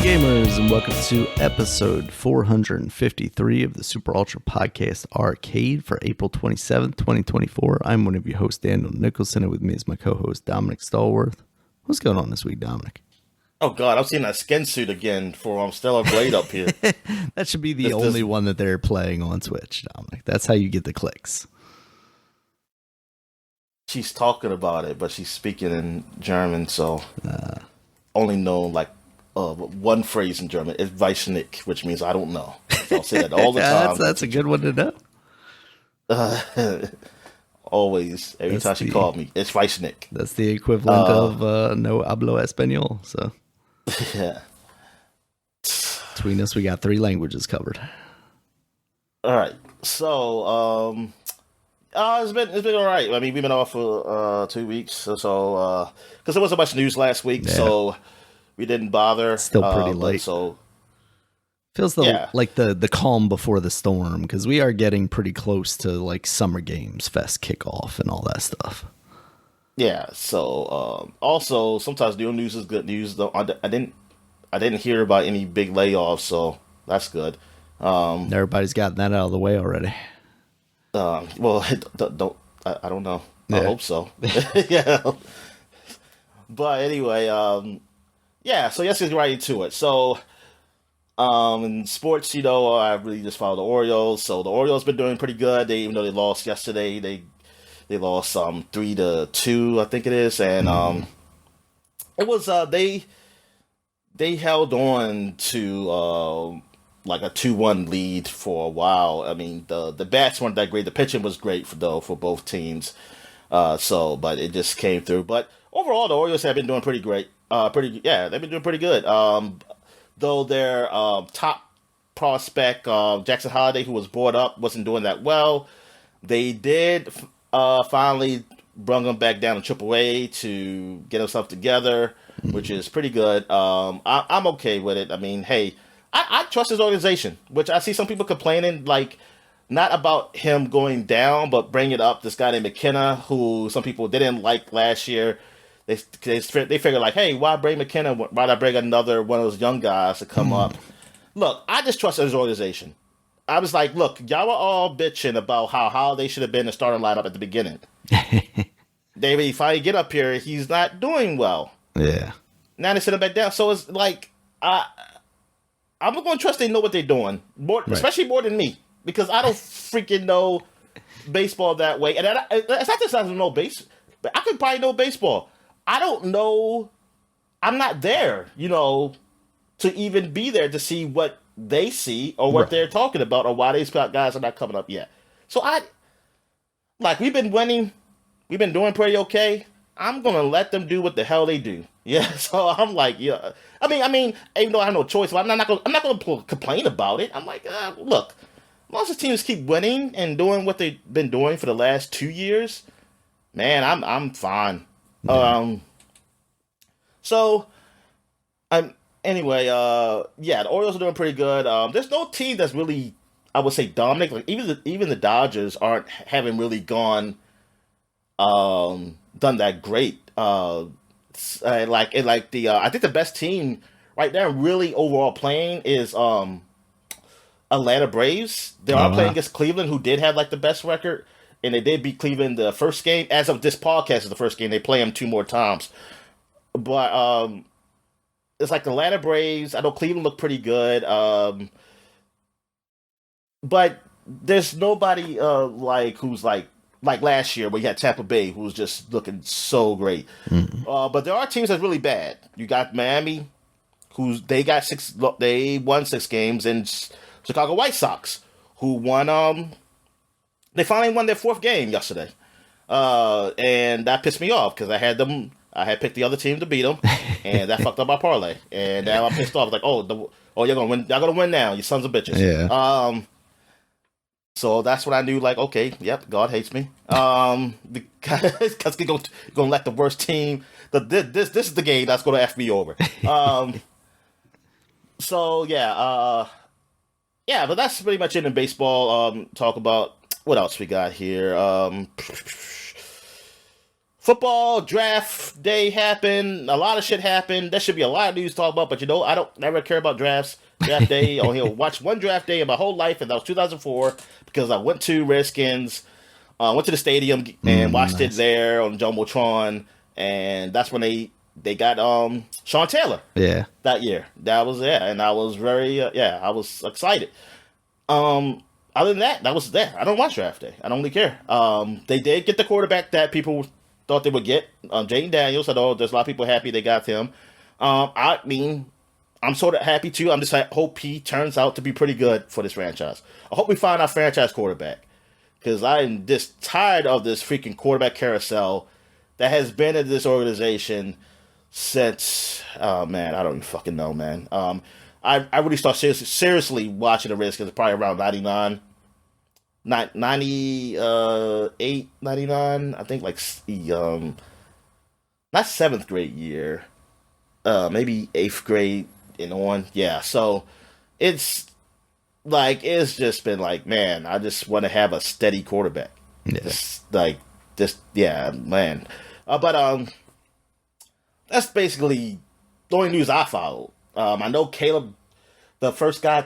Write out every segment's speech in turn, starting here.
gamers, and welcome to episode 453 of the Super Ultra Podcast Arcade for April 27th, 2024. I'm one of your hosts, Daniel Nicholson, and with me is my co-host, Dominic Stallworth. What's going on this week, Dominic? Oh, God, I'm seeing that skin suit again for Stellar Blade up here. That should be the only one that they're playing on Twitch, Dominic. That's how you get the clicks. She's talking about it, but she's speaking in German, so only know like one phrase in German. It's weiß nicht, which means I don't know. So I'll say that all the time. That's a good one to know. Always, every time she called me, it's weiß nicht. That's the equivalent of no hablo español. So yeah. Between us, we got 3 languages covered. All right, so it's been all right. I mean, we've been off for 2 weeks or so because there wasn't much news last week, so we didn't bother. Still pretty late. So feels like the calm before the storm, because we are getting pretty close to like Summer Games Fest kickoff and all that stuff. Yeah. So also sometimes new news is good news. Though I didn't hear about any big layoffs, so that's good. Everybody's gotten that out of the way already. Well, I don't know. Yeah. I hope so. Yeah. But anyway, yeah. So let's get right into it. So, in sports, I really just follow the Orioles. So the Orioles been doing pretty good. Even though they lost yesterday, they lost 3-2, I think it is, and it was they held on to like a 2-1 lead for a while. I mean, the bats weren't that great. The pitching was great for both teams. But it just came through. But overall, the Orioles have been doing pretty great. They've been doing pretty good. Though their top prospect, Jackson Holliday, who was brought up, wasn't doing that well. They did finally bring him back down to AAA to get himself together, which is pretty good. I'm okay with it. I mean, hey, I trust his organization, which I see some people complaining, like, not about him going down, but bring it up. This guy named McKenna, who some people didn't like last year. They figured, like, hey, why bring McKenna? Why not bring another one of those young guys to come up? Look, I just trust his organization. I was like, look, y'all were all bitching about how they should have been the starting lineup at the beginning. David, if I get up here, he's not doing well. Yeah. Now they sit him back down. So it's like, I'm going to trust they know what they're doing, especially more than me, because I don't freaking know baseball that way. And it's not just I don't know baseball, but I could probably know baseball. I don't know. I'm not there, to even be there to see what they see or what they're talking about or why these guys are not coming up yet. So we've been winning. We've been doing pretty okay. I'm going to let them do what the hell they do. Yeah, so I'm like, yeah. I mean, even though I have no choice, I'm not going to complain about it. I'm like, look, as long as the teams keep winning and doing what they've been doing for the last 2 years, man, I'm fine. The Orioles are doing pretty good. There's no team that's really, I would say, dominant. Like even the Dodgers haven't really done that great. I think the best team right now, really overall playing, is Atlanta Braves. They are playing against Cleveland, who did have like the best record, and they did beat Cleveland the first game. As of this podcast, is the first game. They play them 2 more times, but it's like the Atlanta Braves. I know Cleveland looked pretty good, but there's nobody who's like last year where you had Tampa Bay, who was just looking so great. But there are teams that's really bad. You got Miami, they won 6 games, and Chicago White Sox, who won. They finally won their 4th game yesterday, and that pissed me off because I had picked the other team to beat them, and that fucked up my parlay. And now I'm pissed off. Like, you're gonna win. Y'all gonna win now, you sons of bitches. Yeah. So that's when I knew, like, okay, yep, God hates me. Because he's gonna let the worst team. This is the game that's gonna F me over. But that's pretty much it in baseball. Talk about what else we got here. football draft day happened. A lot of shit happened. There should be a lot of news to talk about, but I don't never care about drafts. Draft day. I only watched one draft day in my whole life, and that was 2004 because I went to Redskins, went to the stadium and watched it there on Jumbotron, and that's when they got Sean Taylor. Yeah. That year. That was and I was very I was excited. Other than that was there. I don't watch draft day. I don't really care. They did get the quarterback that people thought they would get. Jaden Daniels. I know there's a lot of people happy they got him. I mean, I'm sort of happy too. I'm just hope he turns out to be pretty good for this franchise. I hope we find our franchise quarterback because I'm just tired of this freaking quarterback carousel that has been in this organization since. Oh man, I don't even fucking know, man. I really started seriously watching the Redskins probably around 99. 98, 99, I think, like, not 7th grade year, maybe 8th grade and on. Yeah, so it's just been like, man, I just want to have a steady quarterback. Yeah. Yeah, man. But that's basically the only news I followed. I know Caleb, the first guy,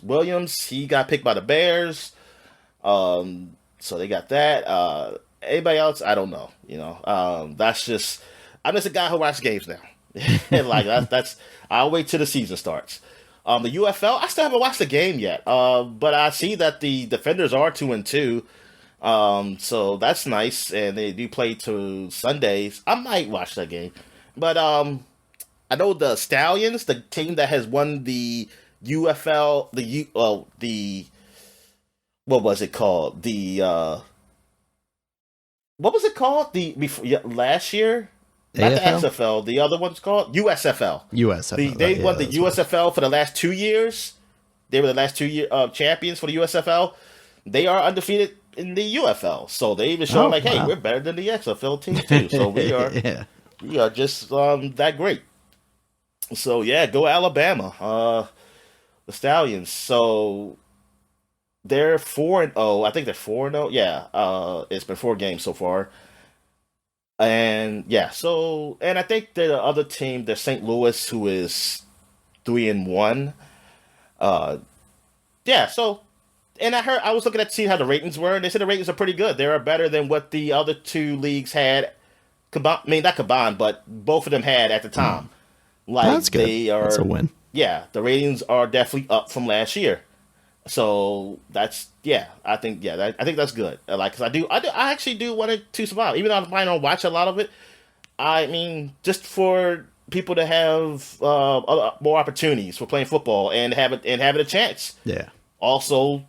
Williams, he got picked by the Bears. So they got that. Anybody else? I don't know. I'm just a guy who watches games now. That's I'll wait till the season starts. The UFL, I still haven't watched the game yet. But I see that the Defenders are 2-2. So that's nice, and they do play to Sundays. I might watch that game, but I know the Stallions, the team that has won the UFL, what was it called? What was it called? Last year? Not AFL? the XFL. The other one's called USFL. USFL. They won the USFL for the last 2 years. They were the last 2 year champions for the USFL. They are undefeated in the UFL, so they even show hey, we're better than the XFL team too. So we are, we are just that great. So yeah, go Alabama, the Stallions. So they're 4-0. I think they're 4-0. Yeah, it's been 4 games so far, and yeah. So and I think the other team, they're St. Louis, who is 3-1. Yeah. So. And I was looking at seeing how the ratings were, and they said the ratings are pretty good. They are better than what the other 2 leagues had. I mean, not combined, but both of them had at the time. That's good. That's a win. Yeah, the ratings are definitely up from last year. So that's I think that's good. Because I actually do want it to survive, even though I might not watch a lot of it. I mean, just for people to have more opportunities for playing football and have it a chance. Yeah. Also,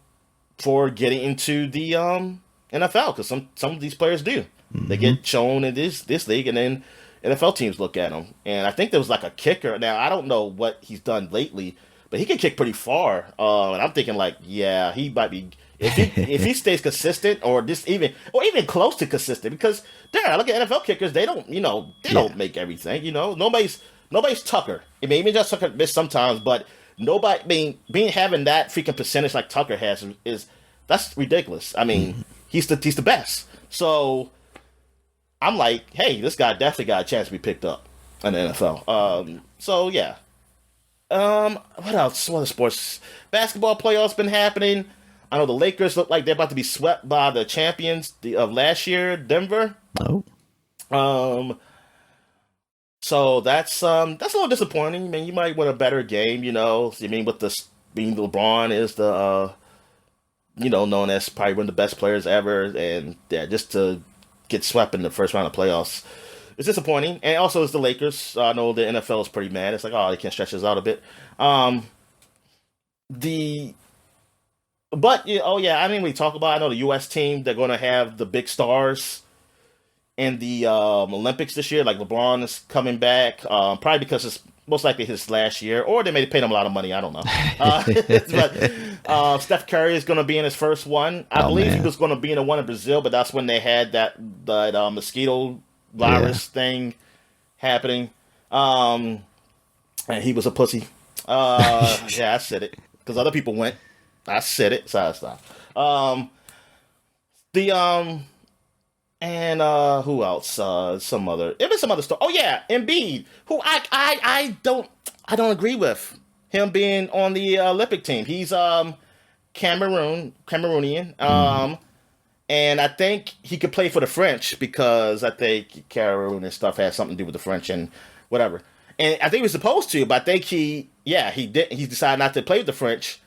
for getting into the NFL, because some of these players do. Mm-hmm. They get shown in this league, and then NFL teams look at them. And I think there was like a kicker. Now I don't know what he's done lately, but he can kick pretty far. And I'm thinking he might be if he stays consistent or even close to consistent. Because I look at NFL kickers, they don't don't make everything. Nobody's Tucker. I mean, even just Tucker miss sometimes, but. Nobody, having that freaking percentage like Tucker has that's ridiculous. I mean, he's the best. So I'm like, hey, this guy definitely got a chance to be picked up in the NFL. So yeah. What else? What other sports? Basketball playoffs been happening. I know the Lakers look like they're about to be swept by the champions of last year, Denver. Oh. So that's a little disappointing. I mean, you might win a better game, I mean, with being LeBron is the known as probably one of the best players ever, and just to get swept in the first round of playoffs, it's disappointing. And also, it's the Lakers. I know the NFL is pretty mad. It's like, oh, they can't stretch this out a bit. I mean, we talk about. I know the U.S. team. They're going to have the big stars in the Olympics this year. Like LeBron is coming back, probably because it's most likely his last year, or they may have paid him a lot of money. I don't know. But Steph Curry is going to be in his first one. I believe he was going to be in the one in Brazil, but that's when they had that mosquito virus thing happening. And he was a pussy. I said it because other people went. I said it. So I stopped. And who else? Some other. It was some other story. Oh yeah, Embiid, who I don't agree with him being on the Olympic team. He's Cameroonian. Hmm. And I think he could play for the French because I think Cameroon and stuff has something to do with the French and whatever. And I think he was supposed to, but I think he did. He decided not to play with the French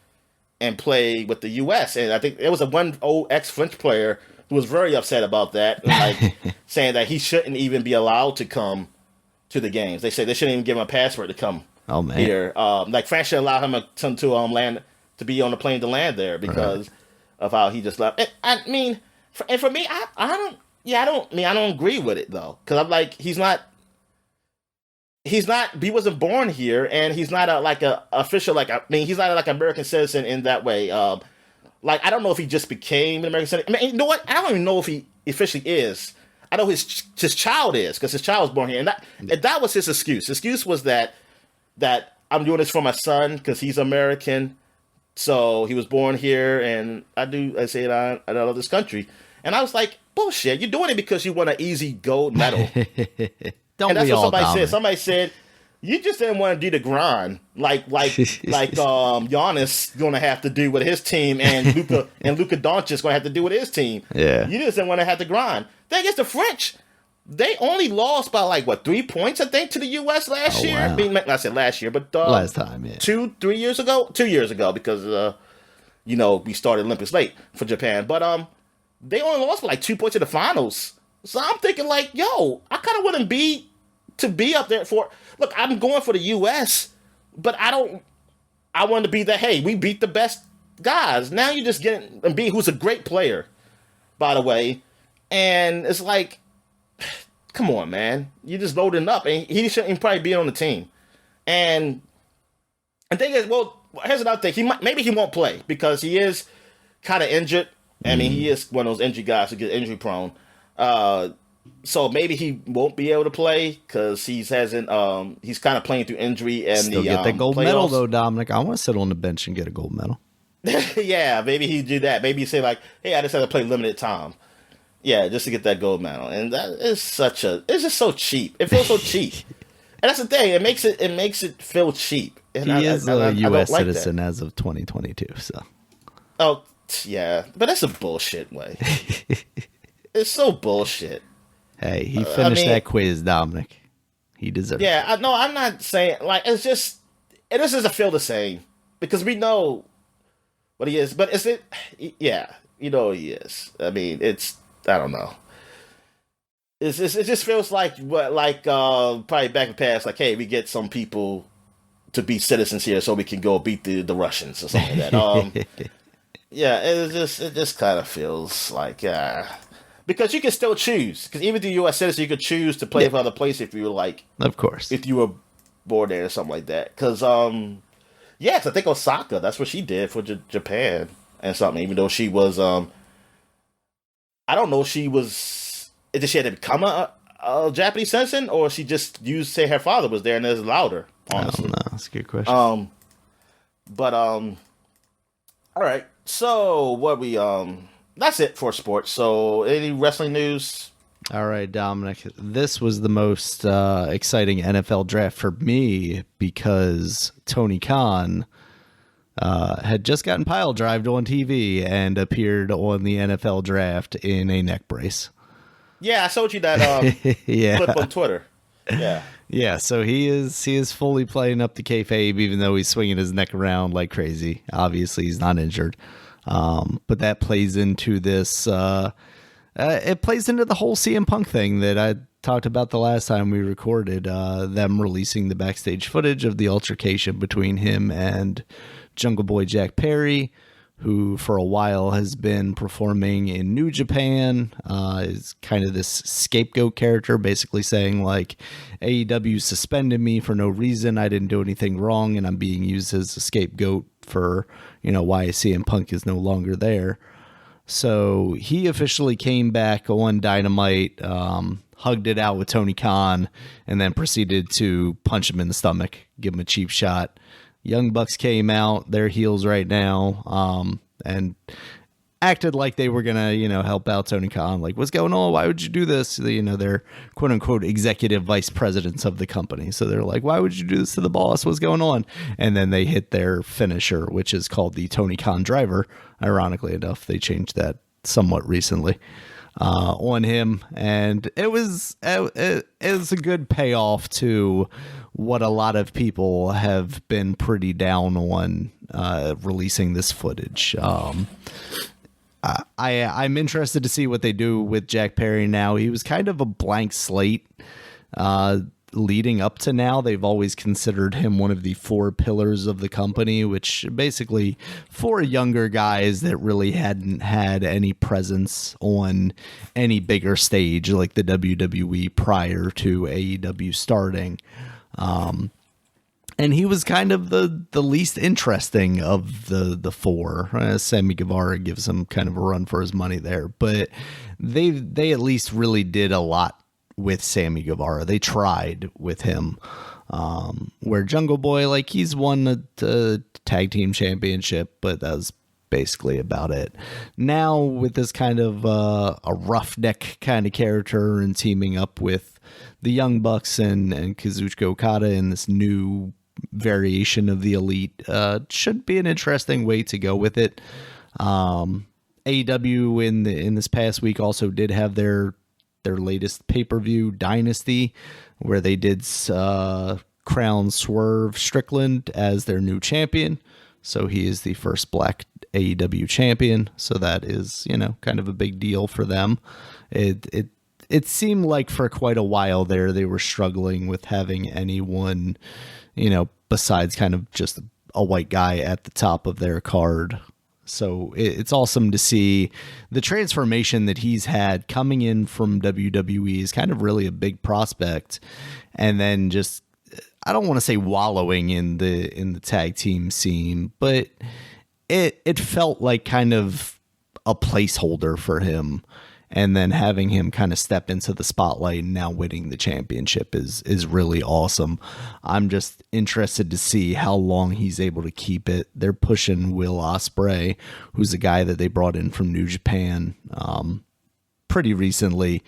and play with the U.S. And I think there was a one old ex-French player who was very upset about that, like saying that he shouldn't even be allowed to come to the games. They say they shouldn't even give him a passport to come Oh man. here. Like France should allow him to land to be on the plane to land there Right. because of how he just left. I mean, for me, I don't. Yeah, I don't agree with it though, because I'm like he wasn't born here, and he's not like a official he's not like an American citizen in that way. Like I don't know if he just became an American citizen. I mean, you know what? I don't even know if he officially is. I know his child is because his child was born here, and that was his excuse. His excuse was that I'm doing this for my son because he's American, so he was born here, and I say it I love this country, and I was like, bullshit. You're doing it because you want an easy gold medal. Don't And that's we what all, somebody said. Dominic? Somebody said you just didn't want to do the grind, like Giannis gonna have to do with his team, and Luka Doncic gonna have to do with his team. Yeah. You just didn't want to have to grind. Then against the French, they only lost by like what 3 points I think to the U.S. last Oh year. I wow. mean, I said last year, but Last time, yeah. 2 3 years ago, 2 years ago because we started Olympics late for Japan, but they only lost by like 2 points in the finals. So I'm thinking like, yo, I kind of wouldn't be up there for. Look, I'm going for the U.S., but I don't. I want to be that. Hey, we beat the best guys. Now you just getting Embiid, who's a great player, by the way, and it's like, come on, man, you just loading up, and he shouldn't probably be on the team. And the thing is, well, here's another thing. Maybe he won't play because he is kind of injured. I mean, he is one of those injury guys who get injury prone. Uh, so maybe he won't be able to play because he's kind of playing through injury and Still the get that gold medal playoffs. though, Dominic. I want to sit on the bench and get a gold medal. Yeah, maybe he do that. Maybe he say like, "Hey, I just had to play limited time." Yeah, just to get that gold medal, and that is it's just so cheap. It feels so cheap, and that's the thing. It makes it feel cheap, and He is a I don't U.S. like that. citizen as of 2022. So Oh, yeah, but that's a bullshit way. It's so bullshit. hey, he I finished mean, that quiz, Dominic. He deserved yeah, it. no, I'm not saying like it's just it just doesn't feel the same because we know what he is, but is it? Yeah, you know he is. I mean, it's I don't know. It just feels like what probably back in the past, like hey, we get some people to be citizens here so we can go beat the Russians or something like that. Yeah, it just kind of feels like because you can still choose because even the U.S. citizen you could choose to play Yeah, for other place if you were like of course. if you were born there or something like that. Because yes, I think Osaka that's what she did for Japan and something. Even though she was I don't know if she was did she had to become a Japanese citizen or she just used say her father was there and it's louder. I don't Honestly, know. That's a good question. but all right. So what we that's it for sports. So any wrestling news? All right, Dominic. This was the most exciting NFL draft for me because Tony Khan had just gotten pile drived on TV and appeared on the NFL draft in a neck brace. Yeah, I showed you that Yeah. clip on Twitter. Yeah. Yeah, so he is fully playing up the kayfabe, even though he's swinging his neck around like crazy. Obviously, he's not injured, but that plays into this. It plays into the whole CM Punk thing that I talked about the last time we recorded. Them releasing the backstage footage of the altercation between him and Jungle Boy Jack Perry, who for a while has been performing in New Japan, is kind of this scapegoat character, basically saying like AEW suspended me for no reason. I didn't do anything wrong, and I'm being used as a scapegoat for, why CM Punk is no longer there. So he officially came back on Dynamite, hugged it out with Tony Khan, and then proceeded to punch him in the stomach, give him a cheap shot. Young Bucks came out, they're heels right now, and acted like they were gonna, help out Tony Khan. Like, what's going on? Why would you do this? They're quote unquote executive vice presidents of the company. So they're like, why would you do this to the boss? What's going on? And then they hit their finisher, which is called the Tony Khan driver. Ironically enough, they changed that somewhat recently on him. And it was a good payoff to what a lot of people have been pretty down on releasing this footage. I'm interested to see what they do with Jack Perry now. He was kind of a blank slate leading up to now. They've always considered him one of the 4 pillars of the company, which basically 4 younger guys that really hadn't had any presence on any bigger stage like the WWE prior to AEW starting. And he was kind of the least interesting of the 4. Sammy Guevara gives him kind of a run for his money there, but they at least really did a lot with Sammy Guevara. They tried with him, where Jungle Boy, like, he's won the tag team championship, but that was basically about it. Now with this kind of a roughneck kind of character and teaming up with the Young Bucks and Kazuchika Okada in this new variation of the Elite, should be an interesting way to go with it. AEW in this past week also did have their latest pay-per-view, Dynasty, where they did crown Swerve Strickland as their new champion. So he is the first black AEW champion. So that is, kind of a big deal for them. It seemed like for quite a while there, they were struggling with having anyone, besides kind of just a white guy at the top of their card. So it's awesome to see the transformation that he's had coming in from WWE is kind of really a big prospect. And then just, I don't want to say wallowing in the tag team scene, but it felt like kind of a placeholder for him. And then having him kind of step into the spotlight and now winning the championship is really awesome. I'm just interested to see how long he's able to keep it. They're pushing Will Ospreay, who's a guy that they brought in from New Japan pretty recently.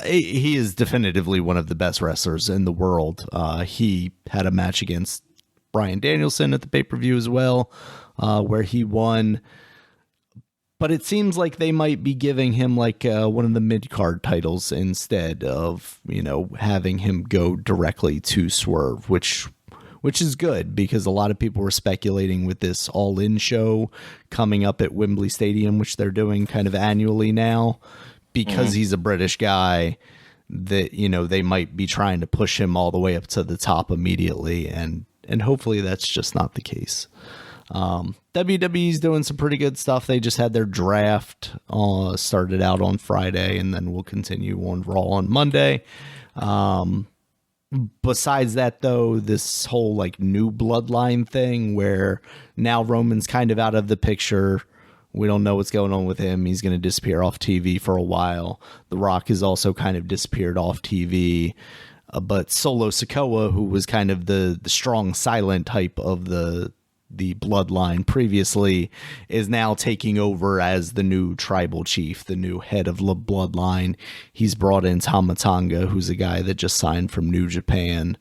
He is definitively one of the best wrestlers in the world. He had a match against Bryan Danielson at the pay-per-view as well, where he won. But it seems like they might be giving him like one of the mid-card titles instead of, having him go directly to Swerve, which is good because a lot of people were speculating with this All-In show coming up at Wembley Stadium, which they're doing kind of annually now, because he's a British guy, that, they might be trying to push him all the way up to the top immediately. And hopefully that's just not the case. WWE's doing some pretty good stuff. They just had their draft started out on Friday, and then we'll continue on Raw on Monday. Besides that, though, this whole like new bloodline thing where now Roman's kind of out of the picture. We don't know what's going on with him. He's going to disappear off TV for a while. The Rock has also kind of disappeared off TV. But Solo Sikoa, who was kind of the strong silent type of the bloodline previously, is now taking over as the new tribal chief, the new head of the bloodline. He's brought in Tama Tonga, who's a guy that just signed from New Japan.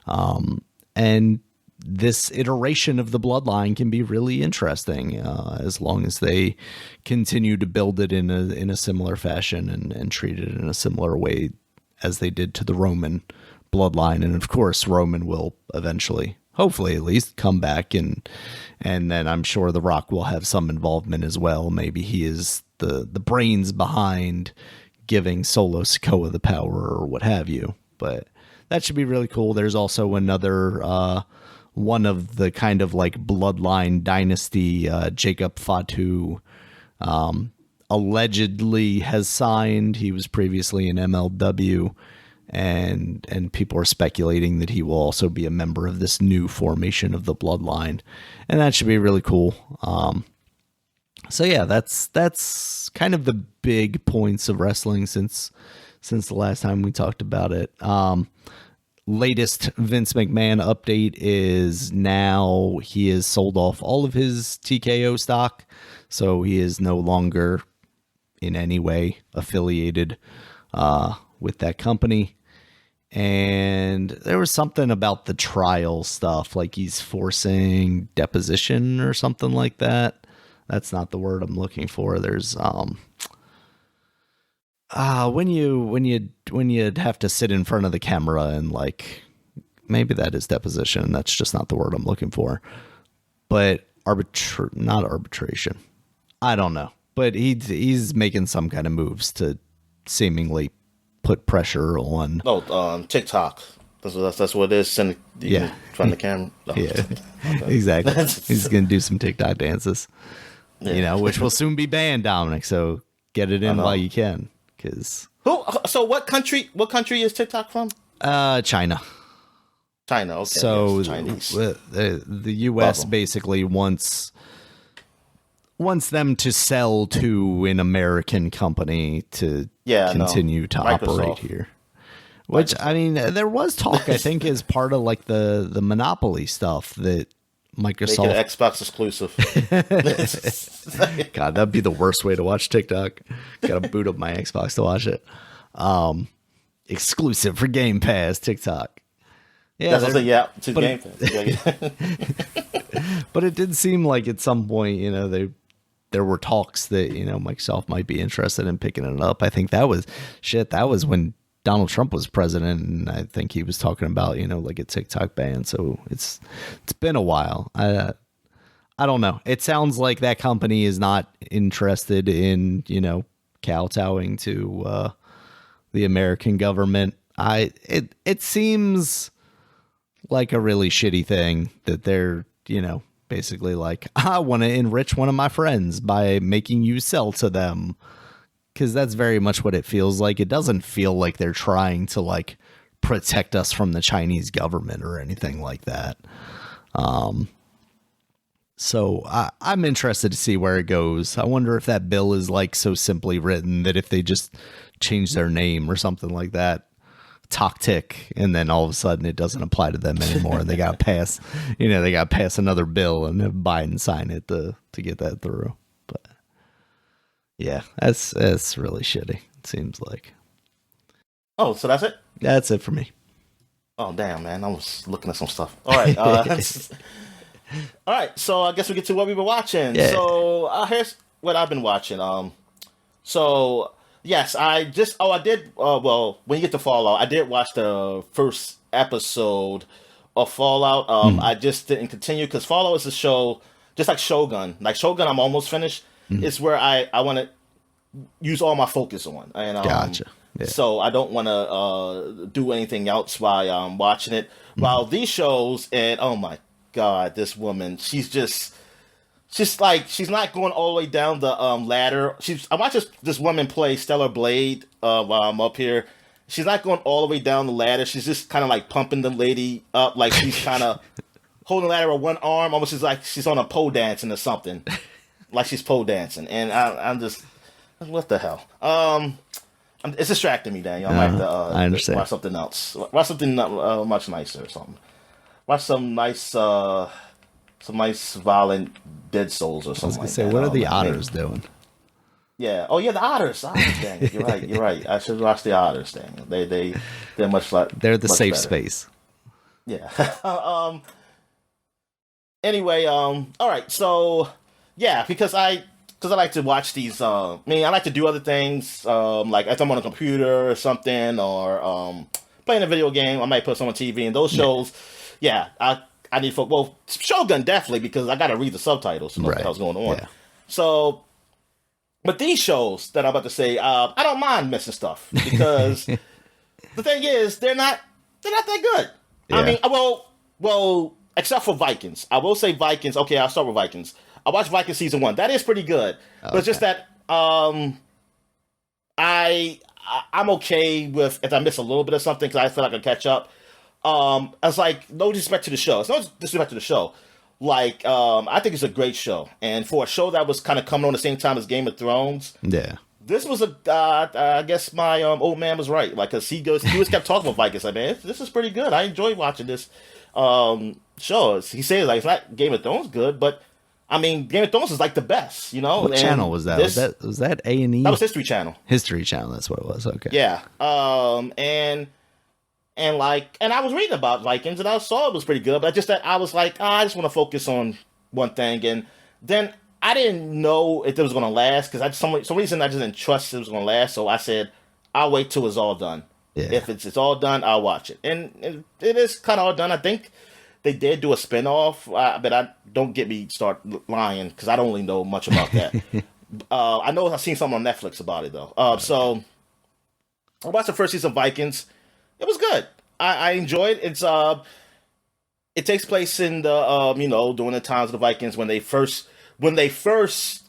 And this iteration of the bloodline can be really interesting as long as they continue to build it in a similar fashion and treat it in a similar way as they did to the Roman bloodline. And of course, Roman will eventually, hopefully at least, come back, and then I'm sure The Rock will have some involvement as well. Maybe he is the brains behind giving Solo Sikoa the power or what have you. But that should be really cool. There's also another one of the kind of like bloodline dynasty, Jacob Fatu, allegedly has signed. He was previously in MLW. And people are speculating that he will also be a member of this new formation of the bloodline, and that should be really cool. So yeah, that's kind of the big points of wrestling since the last time we talked about it. latest Vince McMahon update is now he has sold off all of his TKO stock, so he is no longer in any way affiliated with that company. And there was something about the trial stuff, like he's forcing deposition or something like that. That's not the word I'm looking for. There's when you'd have to sit in front of the camera and like, maybe that is deposition. That's just not the word I'm looking for. But not arbitration. I don't know. But he's making some kind of moves to seemingly put pressure on. TikTok. That's what it is. Send in front of the camera. No. Yeah, exactly. He's gonna do some TikTok dances. Yeah. Which will soon be banned, Dominic. So get it in while you can. So what country is TikTok from? China. China. Okay. So yes, Chinese. The U.S. basically wants them to sell to an American company to continue to operate here. Which, I mean, there was talk, I think, as part of like the Monopoly stuff that Microsoft... Make it Xbox exclusive. God, that'd be the worst way to watch TikTok. Gotta boot up my Xbox to watch it. Exclusive for Game Pass, TikTok. Yeah, to Game Pass. But it did seem like at some point, there were talks that, Microsoft might be interested in picking it up. I think that was when Donald Trump was president, and I think he was talking about, like a TikTok ban. So it's been a while. I don't know. It sounds like that company is not interested in, kowtowing to the American government. It seems like a really shitty thing that they're, basically like, I want to enrich one of my friends by making you sell to them. Because that's very much what it feels like. It doesn't feel like they're trying to like protect us from the Chinese government or anything like that. So I'm interested to see where it goes. I wonder if that bill is like so simply written that if they just change their name or something like that, Toktik, and then all of a sudden it doesn't apply to them anymore, and they got to pass, another bill and have Biden sign it to get that through. But yeah, that's really shitty. It seems like. Oh, so that's it? That's it for me. Oh damn, man! I was looking at some stuff. All right, all right. So I guess we get to what we've been watching. Yeah. So here's what I've been watching. So. Yes, I did. Well, when you get to Fallout, I did watch the first episode of Fallout. I just didn't continue because Fallout is a show just like Shogun. Like Shogun, I'm almost finished. It's where I want to use all my focus on. And gotcha. Yeah. So I don't want to do anything else while I'm watching it. While these shows, and oh my God, this woman, she's not going all the way down the ladder. I watched this woman play Stellar Blade while I'm up here. She's not going all the way down the ladder. She's just kind of like pumping the lady up, like she's kind of holding the ladder with one arm, almost as like she's on a pole dancing or something, like she's pole dancing. And I'm just, what the hell? It's distracting me, Daniel. I might have to I understand. Watch something else. Watch something much nicer or something. Watch some nice violent Dead Souls or something. I was gonna say, what are the otters doing? Yeah. Oh yeah, the otters. Dang, you're right. I should watch the otters. Dang, they're much like they're the safe better. Space. Yeah. Anyway. All right. So yeah, because I like to watch these. I like to do other things. Like if I'm on a computer or something, or playing a video game, I might put some on TV. And those shows, I need Shogun definitely, because I got to read the subtitles to know what the hell's going on. Yeah. So, but these shows that I'm about to say, I don't mind missing stuff because the thing is, they're not that good. Yeah. I mean, well, except for Vikings. I will say Vikings. Okay, I'll start with Vikings. I watched Vikings season 1. That is pretty good. Okay. But it's just that I'm okay with if I miss a little bit of something because I feel like I can catch up. I was like, no disrespect to the show. It's no disrespect to the show. I think it's a great show. And for a show that was kind of coming on the same time as Game of Thrones, This was I guess my old man was right. Like, cause he was kept talking about Vikings. Like, man, this is pretty good. I enjoy watching this show. He says like it's not Game of Thrones good, but I mean Game of Thrones is like the best, you know. What And channel was that? Was that A&E? That was History Channel. History Channel. That's what it was. Okay. Yeah. And I was reading about Vikings and I saw it was pretty good, but just that I was like, I just want to focus on one thing, and then I didn't know if it was going to last because some reason I just didn't trust it was going to last, so I said I'll wait till it's all done. Yeah. If it's all done, I'll watch it, and it is kind of all done. I think they did do a spinoff, but I don't get me start lying because I don't really know much about that. I know I've seen something on Netflix about it though. So I watched the first season of Vikings. It was good. I enjoyed it. It takes place in the during the times of the Vikings when they first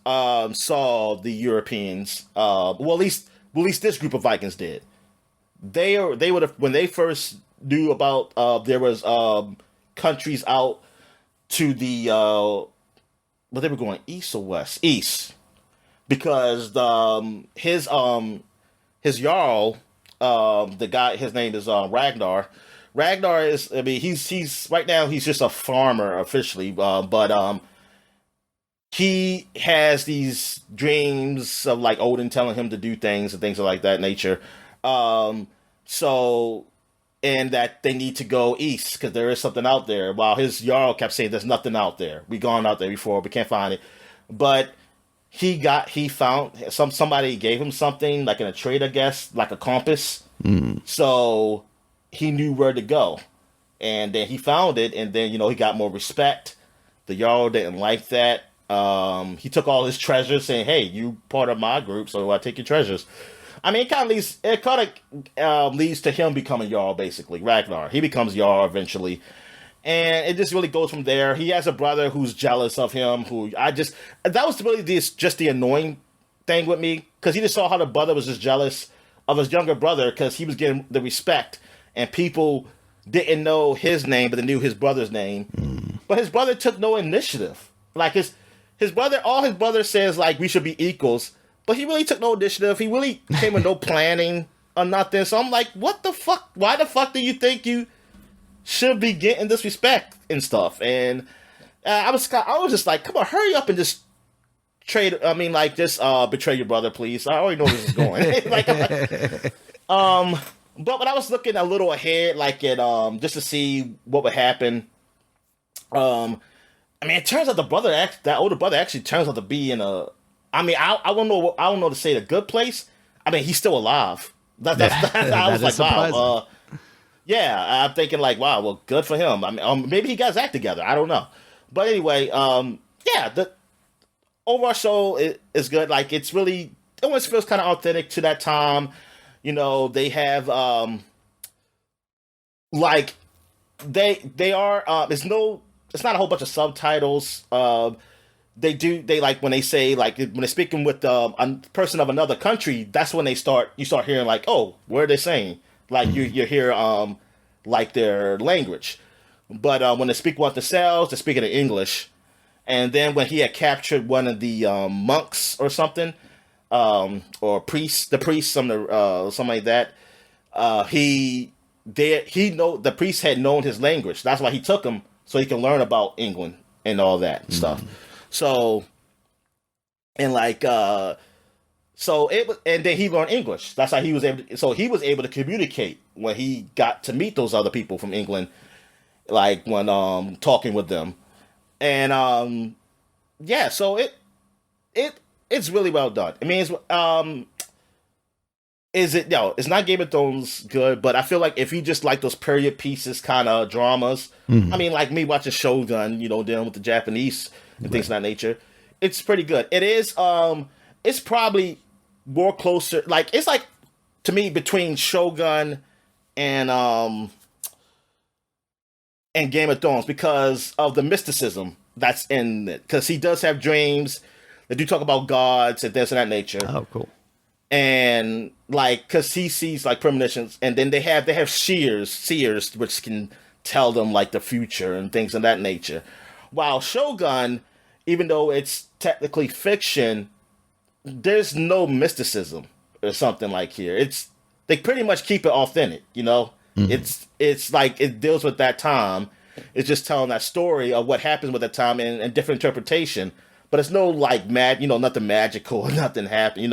saw the Europeans. Well, at least this group of Vikings did. They would have when they first knew about there was countries out to the but they were going east or west? East, because his jarl. The guy, his name is Ragnar. Ragnar is, I mean, he's right now he's just a farmer officially, but he has these dreams of like Odin telling him to do things and things of like that nature. So, and that they need to go east because there is something out there. While his jarl kept saying there's nothing out there. We gone out there before, we can't find it. But he found somebody gave him something like in a trade, I guess, like a compass. So he knew where to go, and then he found it, and then he got more respect. The Jarl didn't like that. He took all his treasures, saying, "Hey, you part of my group, so I take your treasures." I mean, it kind of leads to him becoming Jarl, basically. Ragnar, he becomes Jarl eventually. And it just really goes from there. He has a brother who's jealous of him. That was really just the annoying thing with me, because he just saw how the brother was just jealous of his younger brother because he was getting the respect, and people didn't know his name, but they knew his brother's name. But his brother took no initiative. Like his brother, all his brother says like we should be equals, but he really took no initiative. He really came with no planning or nothing. So I'm like, what the fuck? Why the fuck do you think you should be getting this respect and stuff? And I was just like, come on, hurry up and just betray your brother, please. I already know where this is going. But when I was looking a little ahead, like at just to see what would happen, I mean, it turns out that older brother actually turns out to be in a. I mean, I don't know to say the good place. I mean, he's still alive. I was like, wow. Yeah, I'm thinking like, wow, well, good for him. I mean, maybe he got his act together. I don't know. But anyway, yeah, the overall show is good. Like, it almost feels kind of authentic to that time. They have, like, they are, it's not a whole bunch of subtitles. They like when they say, like, when they're speaking with a person of another country, that's when you start hearing, like, oh, what are they saying? Like, you hear, like, their language. But when they speak with themselves, they're speaking in English. And then when he had captured one of the monks or something, or priests, something like that, the priest had known his language. That's why he took him, so he can learn about England and all that stuff. So, and like, and then he learned English. That's how he was able to communicate when he got to meet those other people from England, like when talking with them. And yeah, so it's really well done. I mean, it's not Game of Thrones good, but I feel like if you just like those period pieces kind of dramas, I mean, like me watching Shogun, dealing with the Japanese and things of that nature, it's pretty good. It is, it's probably more closer, like, it's like, to me, between Shogun and Game of Thrones, because of the mysticism that's in it. Because he does have dreams. They do talk about gods and this and that nature. Oh, cool. And like, because he sees like premonitions, and then they have seers, which can tell them like the future and things of that nature. While Shogun, even though it's technically fiction, there's no mysticism or something like here. They pretty much keep it authentic, you know. It's like it deals with that time. It's just telling that story of what happens with that time and different interpretation. But it's no like nothing magical or nothing happen,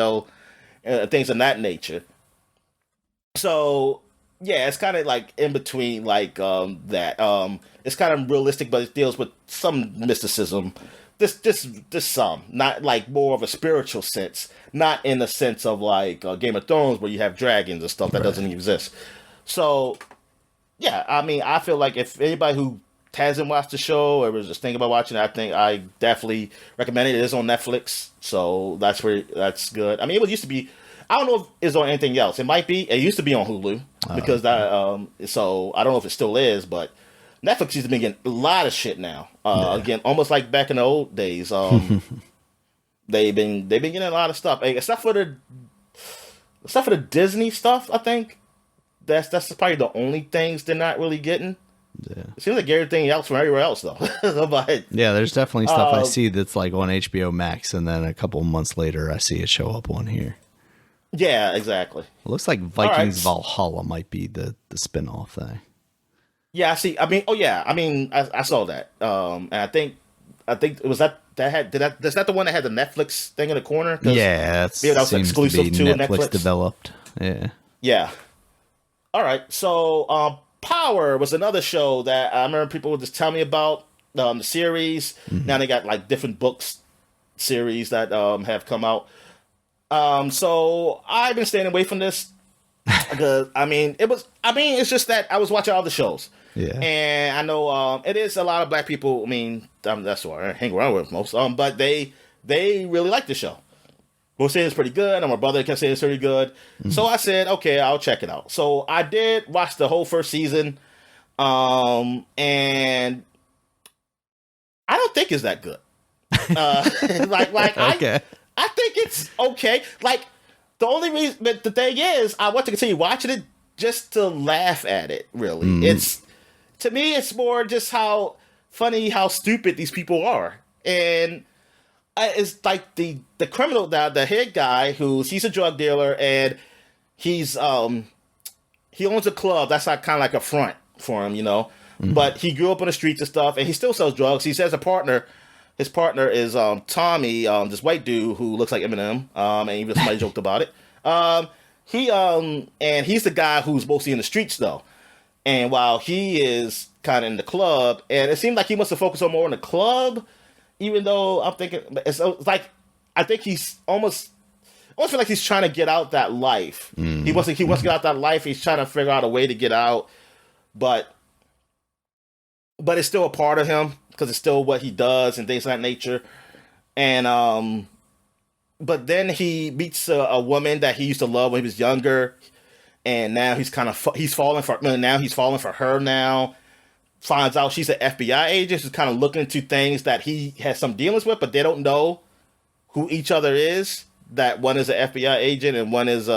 things of that nature. So yeah, it's kind of like in between like that. It's kind of realistic, but it deals with some mysticism. This some, not like more of a spiritual sense, not in the sense of like Game of Thrones where you have dragons and stuff that doesn't exist. So yeah, I mean, I feel like if anybody who hasn't watched the show or was just thinking about watching it, I think I definitely recommend it. It is on Netflix, so that's good. I mean, it used to be. I don't know if it's on anything else. It might be. It used to be on Hulu because that. So I don't know if it still is, but Netflix used to be getting a lot of shit now. Again, almost like back in the old days. They've been getting a lot of stuff, except for the Disney stuff. I think that's probably the only things they're not really getting. Yeah. It seems like everything else from everywhere else though. But yeah, there's definitely stuff I see that's like on HBO Max, and then a couple months later I see it show up on here. Yeah, exactly. It looks like Vikings Valhalla might be the spinoff thing. Yeah, I see. I mean, I saw that. And I think it was that's that the one that had the Netflix thing in the corner? Yeah, that was exclusive to Netflix developed. Yeah. Yeah. All right. So, Power was another show that I remember people would just tell me about the series. Now they got like different books series that have come out. So I've been staying away from this because it's just that I was watching all the shows. Yeah. And I know it is a lot of black people. I mean, that's what I hang around with most. But they really like the show. We'll say it's pretty good, and my brother can say it's pretty good. So I said, okay, I'll check it out. So I did watch the whole first season, and I don't think it's that good. Okay. I think it's okay. Like the only reason, but the thing is, I want to continue watching it just to laugh at it. Really, to me, it's more just how funny, how stupid these people are, and. It's like the criminal, the head guy he's a drug dealer, and he owns a club that's like kind of like a front for him, But he grew up on the streets and stuff, and he still sells drugs. He says his partner is Tommy, this white dude who looks like Eminem, and even somebody joked about it. And he's the guy who's mostly in the streets though, and while he is kind of in the club, and it seemed like he must have focused on more on the club. Even though I'm thinking, it's like, I think he's almost feel like he's trying to get out that life. He wants to get out that life. He's trying to figure out a way to get out, but it's still a part of him because it's still what he does and things of that nature. And but then he meets a woman that he used to love when he was younger, and now he's falling for her now. Finds out she's an FBI agent who's kind of looking into things that he has some dealings with, but they don't know who each other is. That one is an FBI agent and one is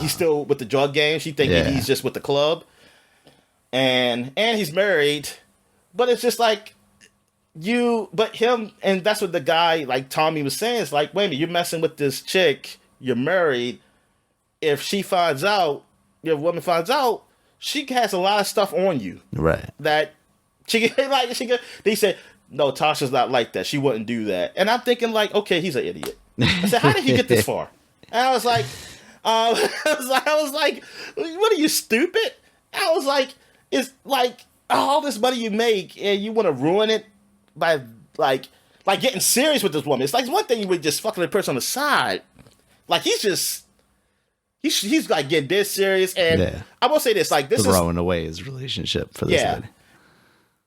he's still with the drug game. She thinking he's just with the club, and he's married, but it's just like but him, and that's what the guy like Tommy was saying. It's like, wait a minute, you're messing with this chick, you're married. If she finds out, if a woman finds out. She has a lot of stuff on you, right? That they said, no, Tasha's not like that. She wouldn't do that. And I'm thinking like, okay, he's an idiot. I said, how did he get this far? And I was like, what are you, stupid? I was like, it's like all this money you make and you want to ruin it by like getting serious with this woman. It's like one thing you would just fucking the person on the side. Like he's like getting this serious, and I will say this: like this throwing away his relationship for this lady.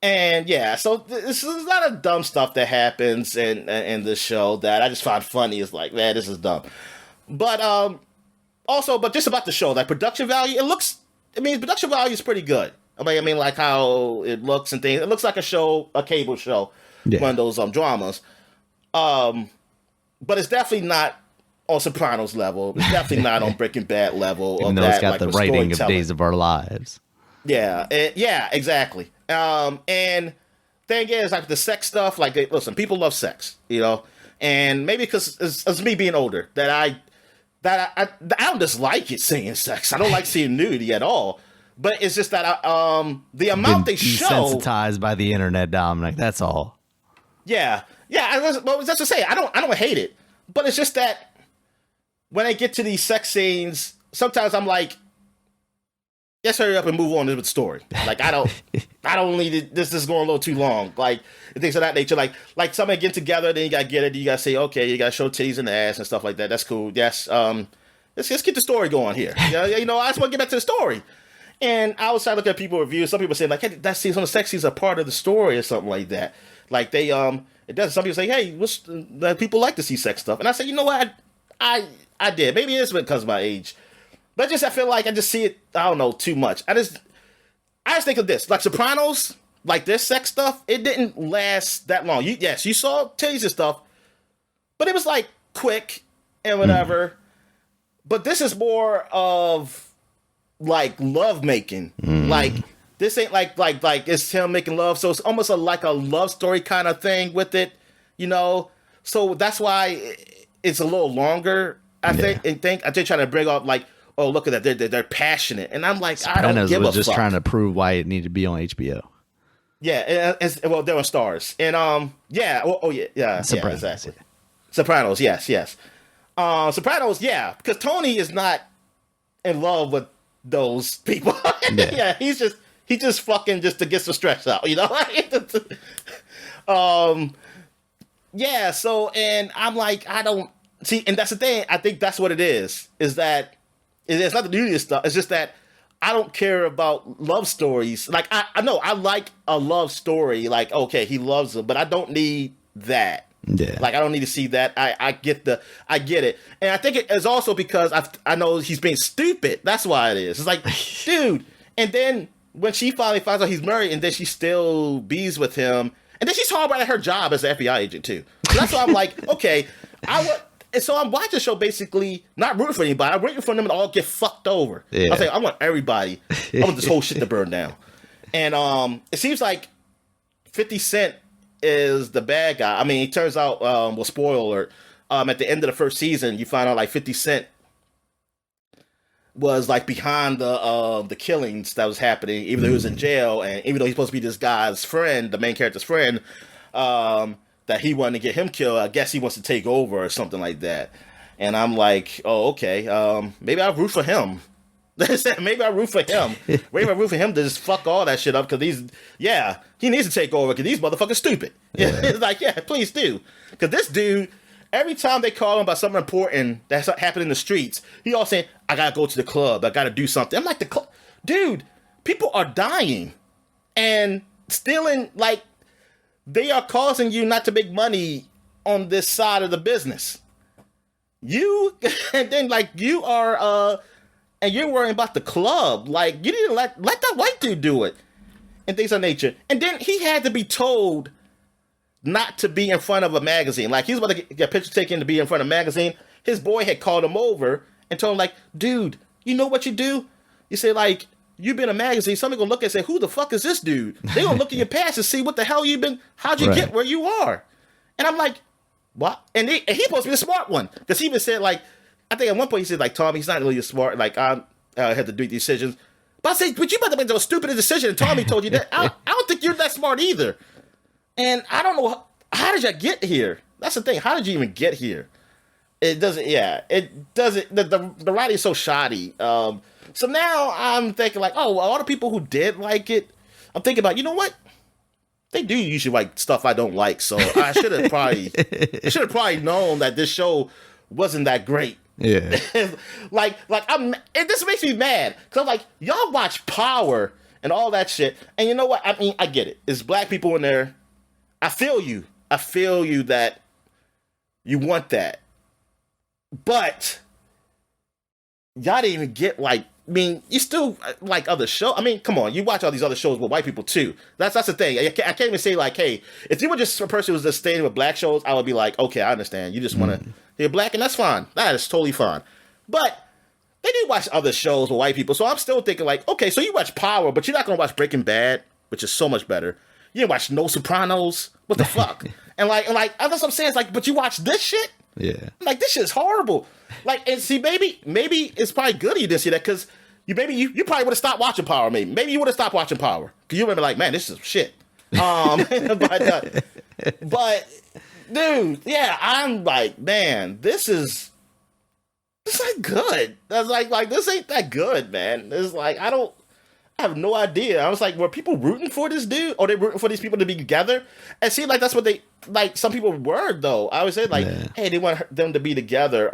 And so there's a lot of dumb stuff that happens in this show that I just find funny. It's like, man, this is dumb. But but just about the show, like production value, production value is pretty good. I mean, like how it looks and things. It looks like a cable show, one of those dramas. But it's definitely not on Sopranos level. It's definitely not on Breaking Bad level. Even though it's got the writing of Days of Our Lives. Yeah, exactly. And thing is, like the sex stuff, like listen, people love sex, And maybe because it's me being older that I don't dislike it seeing sex. I don't like seeing nudity at all. But it's just that the amount they show, desensitized by the internet, Dominic. That's all. Yeah. That's to say, I don't hate it, but it's just that when I get to these sex scenes, sometimes I'm like, let's hurry up and move on with the story. Like I don't need it. This is going a little too long. Like things of that nature. Like somebody getting together, then you gotta get it. You gotta say, okay, you gotta show titties and ass and stuff like that. That's cool. Yes. Let's get the story going here. You know, I just want to get back to the story. And I was trying to look at people reviews. Some people saying like, hey, that scene's on the sex scenes are part of the story or something like that. Like they it does. Some people say, hey, people like to see sex stuff. And I said, you know what? I did. Maybe it's because of my age. But I feel like I just see it, I don't know, too much. I just think of this. Like Sopranos, like this sex stuff, it didn't last that long. You saw titties and stuff, but it was like quick and whatever. But this is more of like love making. Like this ain't like it's him making love. So it's almost like a love story kind of thing with it, you know? So that's why it's a little longer, I think. I just trying to bring up like, oh, look at that. They're passionate. And I'm like, Sopranos I don't give a fuck. was just trying to prove why it needed to be on HBO. Yeah. Well, they're on Stars. And, yeah. Sopranos. Yeah, exactly. Sopranos, yes. Sopranos, yeah. Because Tony is not in love with those people. Yeah, he just fucking just to get some stress out, you know? Yeah, so, and I'm like, I don't, see, and that's the thing, I think that's what it is that, it's not the nudity stuff. It's just that I don't care about love stories. Like I know I like a love story. Like okay, he loves them, but I don't need that. Yeah. Like I don't need to see that. I get it, and I think it is also because I know he's being stupid. That's why it is. It's like, dude. And then when she finally finds out he's married, and then she still bees with him, and then she's horrible at her job as an FBI agent too. So that's why I'm like, okay, And so I'm watching the show basically not rooting for anybody. I'm rooting for them to all get fucked over. Yeah. I say I want everybody. I want this whole shit to burn down. And it seems like 50 Cent is the bad guy. I mean, it turns out, well, spoiler alert, at the end of the first season, you find out like 50 Cent was like behind the killings that was happening, even though he was in jail, and even though he's supposed to be this guy's friend, the main character's friend, that he wanted to get him killed. I guess he wants to take over or something like that. And I'm like, oh, okay. Maybe I'll root for him. Maybe I'll root for him. Maybe I'll root for him to just fuck all that shit up because he needs to take over because these motherfuckers stupid. Yeah. It's like, yeah, please do. Because this dude, every time they call him about something important that's happening in the streets, he all saying, I gotta go to the club. I gotta do something. I'm like, dude, people are dying and stealing, like, they are causing you not to make money on this side of the business. And then like you are, and you're worrying about the club. Like you didn't let that white dude do it, and things of nature. And then he had to be told not to be in front of a magazine. Like he was about to get a picture taken to be in front of a magazine. His boy had called him over and told him like, dude, you know what you do? You say like, you've been in a magazine, somebody gonna look and say, who the fuck is this dude? They gonna look in your past and see what the hell how'd you get where you are? And I'm like, what? And he's supposed to be the smart one. Because he even said, like, I think at one point he said, like, Tommy, he's not really smart. Like, I have to do decisions. But I say, but you about to make the stupidest decision. And Tommy told you that. I don't think you're that smart either. And I don't know, how did you get here? That's the thing. How did you even get here? It doesn't, the writing is so shoddy. So now I'm thinking like, oh, all the people who did like it, I'm thinking about, you know what? They do usually like stuff I don't like, so I should have probably known that this show wasn't that great. Yeah. This makes me mad because I'm like, y'all watch Power and all that shit, and you know what? I mean, I get it. It's black people in there. I feel you. That you want that, but y'all didn't even get like. I mean, you still like other shows. I mean, come on, you watch all these other shows with white people too. That's the thing. I can't even say like, hey, if you were just a person who was just staying with black shows, I would be like, okay, I understand. You just want to hear black, and that's fine. That is totally fine. But they do watch other shows with white people, so I'm still thinking like, okay, so you watch Power, but you're not gonna watch Breaking Bad, which is so much better. You didn't watch No Sopranos, What the fuck? And like that's what I'm saying. It's like, but you watch this shit. Yeah. Like, this shit's horrible. Like, and see, maybe it's probably good you didn't see that, because you probably would have stopped watching Power. Maybe you would have stopped watching Power, because you remember like, man, this is shit. But dude, yeah, I'm like, man, this ain't good. That's like this ain't that good, man. It's like I have no idea. I was like, were people rooting for this dude, or they rooting for these people to be together? And see, like that's what they like. Some people were though. I would say like, hey, they want them to be together.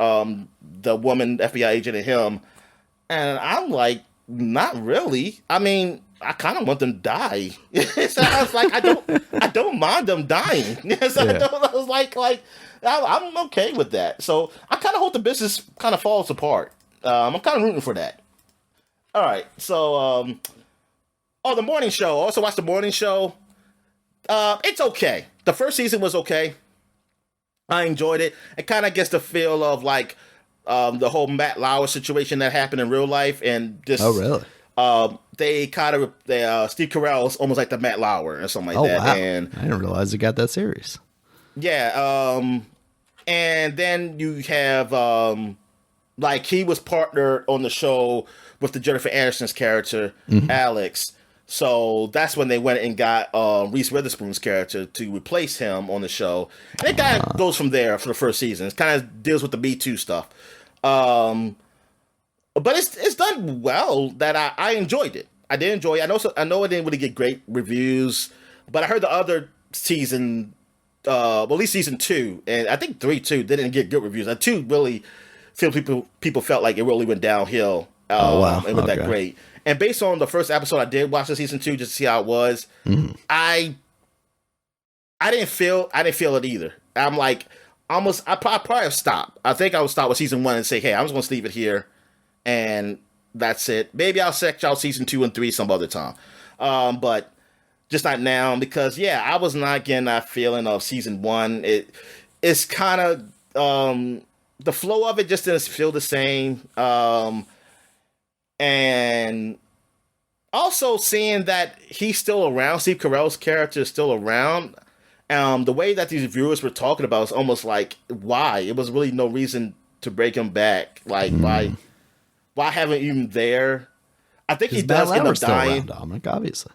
The woman, FBI agent, and him. And I'm like, not really. I mean, I kind of want them to die. So I was like, I don't mind them dying. So I was like, I'm okay with that. So I kind of hope the business kind of falls apart. I'm kind of rooting for that. All right, so the morning show. I also watched the morning show. It's okay. The first season was okay. I enjoyed it. It kind of gets the feel of like the whole Matt Lauer situation that happened in real life, and just really? They Steve Carell's almost like the Matt Lauer or something like that. Wow. And I didn't realize it got that serious. Yeah. And then you have like he was partnered on the show with the Jennifer Aniston's character, Alex. So that's when they went and got Reese Witherspoon's character to replace him on the show. And it kind of goes from there for the first season. It kind of deals with the Me Too stuff. But it's done well. That I enjoyed it. I did enjoy it. I know it didn't really get great reviews, but I heard the other season, at least season 2, and I think 3 too, didn't get good reviews. 2 really feel people felt like it really went downhill. Wow. It wasn't that great. And based on the first episode, I did watch the season 2 just to see how it was. I didn't feel it either. I'm like, I probably have stopped. I think I would stop with season 1 and say, hey, I'm just going to leave it here, and that's it. Maybe I'll check out season 2 and 3 some other time. But just not now, because I was not getting that feeling of season 1. It's kind of the flow of it just didn't feel the same. And also seeing that he's still around, Steve Carell's character is still around. The way that these viewers were talking about is almost like, why? It was really no reason to break him back. Like, why haven't you been there? I think he does end up dying. Around, Dominic, obviously.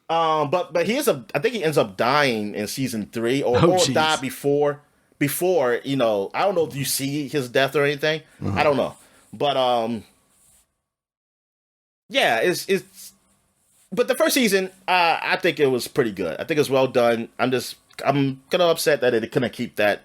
But I think he ends up dying in season 3 or died before, I don't know if you see his death or anything. I don't know. But, it's but the first season, I think it was pretty good. I think it's well done. I'm kind of upset that it couldn't keep it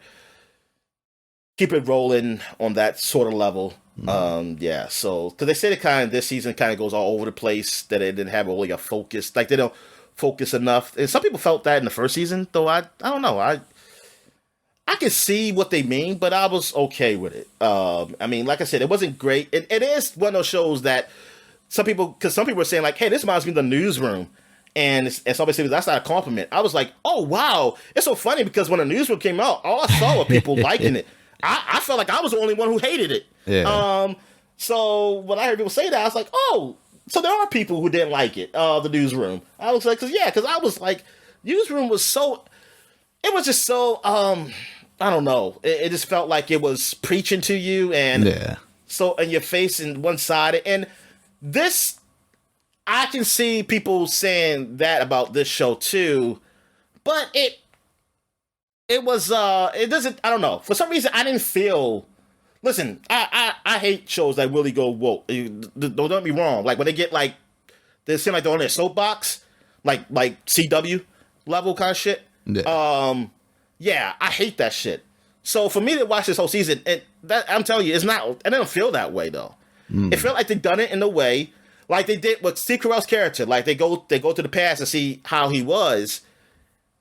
rolling on that sort of level. So because they said it kind of this season kind of goes all over the place, that it didn't have really a focus, like they don't focus enough. And some people felt that in the first season, though. I don't know. I can see what they mean, but I was okay with it. I mean, like I said, it wasn't great. It is one of those shows that some people were saying like, hey, this reminds me of The Newsroom. And somebody said, that's not a compliment. I was like, oh, wow. It's so funny because when The Newsroom came out, all I saw were people liking it. I felt like I was the only one who hated it. Yeah. So when I heard people say that, I was like, oh, so there are people who didn't like it, The Newsroom. I was like, because I was like, Newsroom was just so, I don't know. It just felt like it was preaching to you and so in your face and one-sided. And this, I can see people saying that about this show too, but it was, it doesn't, I don't know. For some reason, I didn't feel, listen, I hate shows that really go woke. Don't get me wrong. Like when they get like, they seem like they're on their soapbox, like CW level kind of shit. Yeah. I hate that shit. So for me to watch this whole season, I'm telling you, it didn't feel that way though. It felt like they done it in a way like they did with Steve Carell's character. Like they go to the past and see how he was.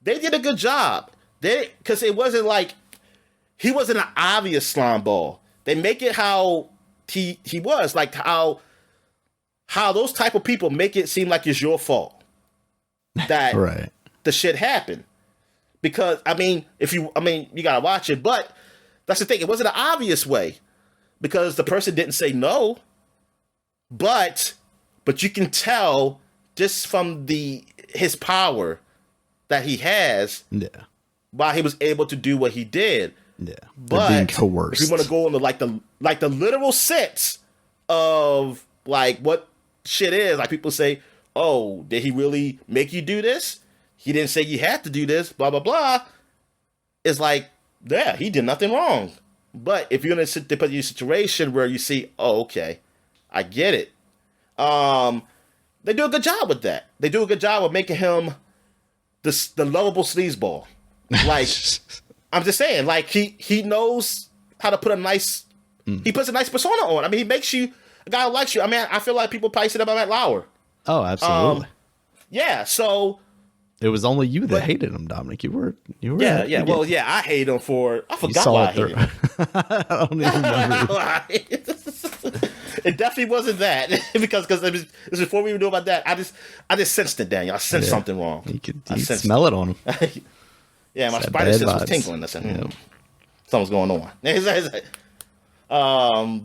They did a good job. Because it wasn't like he wasn't an obvious slime ball. They make it how he was, like how those type of people make it seem like it's your fault that the shit happened. Because you gotta watch it, but that's the thing. It wasn't an obvious way because the person didn't say no, but you can tell just from his power that he has why he was able to do what he did. Yeah, but being coerced. If you want to go into like the literal sense of like what shit is, like people say, oh, did he really make you do this? He didn't say you had to do this, blah blah blah. It's like, yeah, he did nothing wrong. But if you're gonna put you in a situation where you see, oh, okay, I get it. They do a good job with that. They do a good job of making him the lovable sleazeball. Like, I'm just saying, like he knows how to put a nice. He puts a nice persona on. I mean, he makes you a guy who likes you. I mean, I feel like people probably said about Matt Lauer. Oh, absolutely. Yeah. So it was only you that hated him, Dominic. You were. Yeah. Well, yeah, I hate him for. I forgot why I hated him. I don't even remember. It definitely wasn't that because it was before we even knew about that. I just sensed it, Daniel. I sensed something wrong. You could smell it on him. Yeah, my spider sense was tingling. I said, something's going on.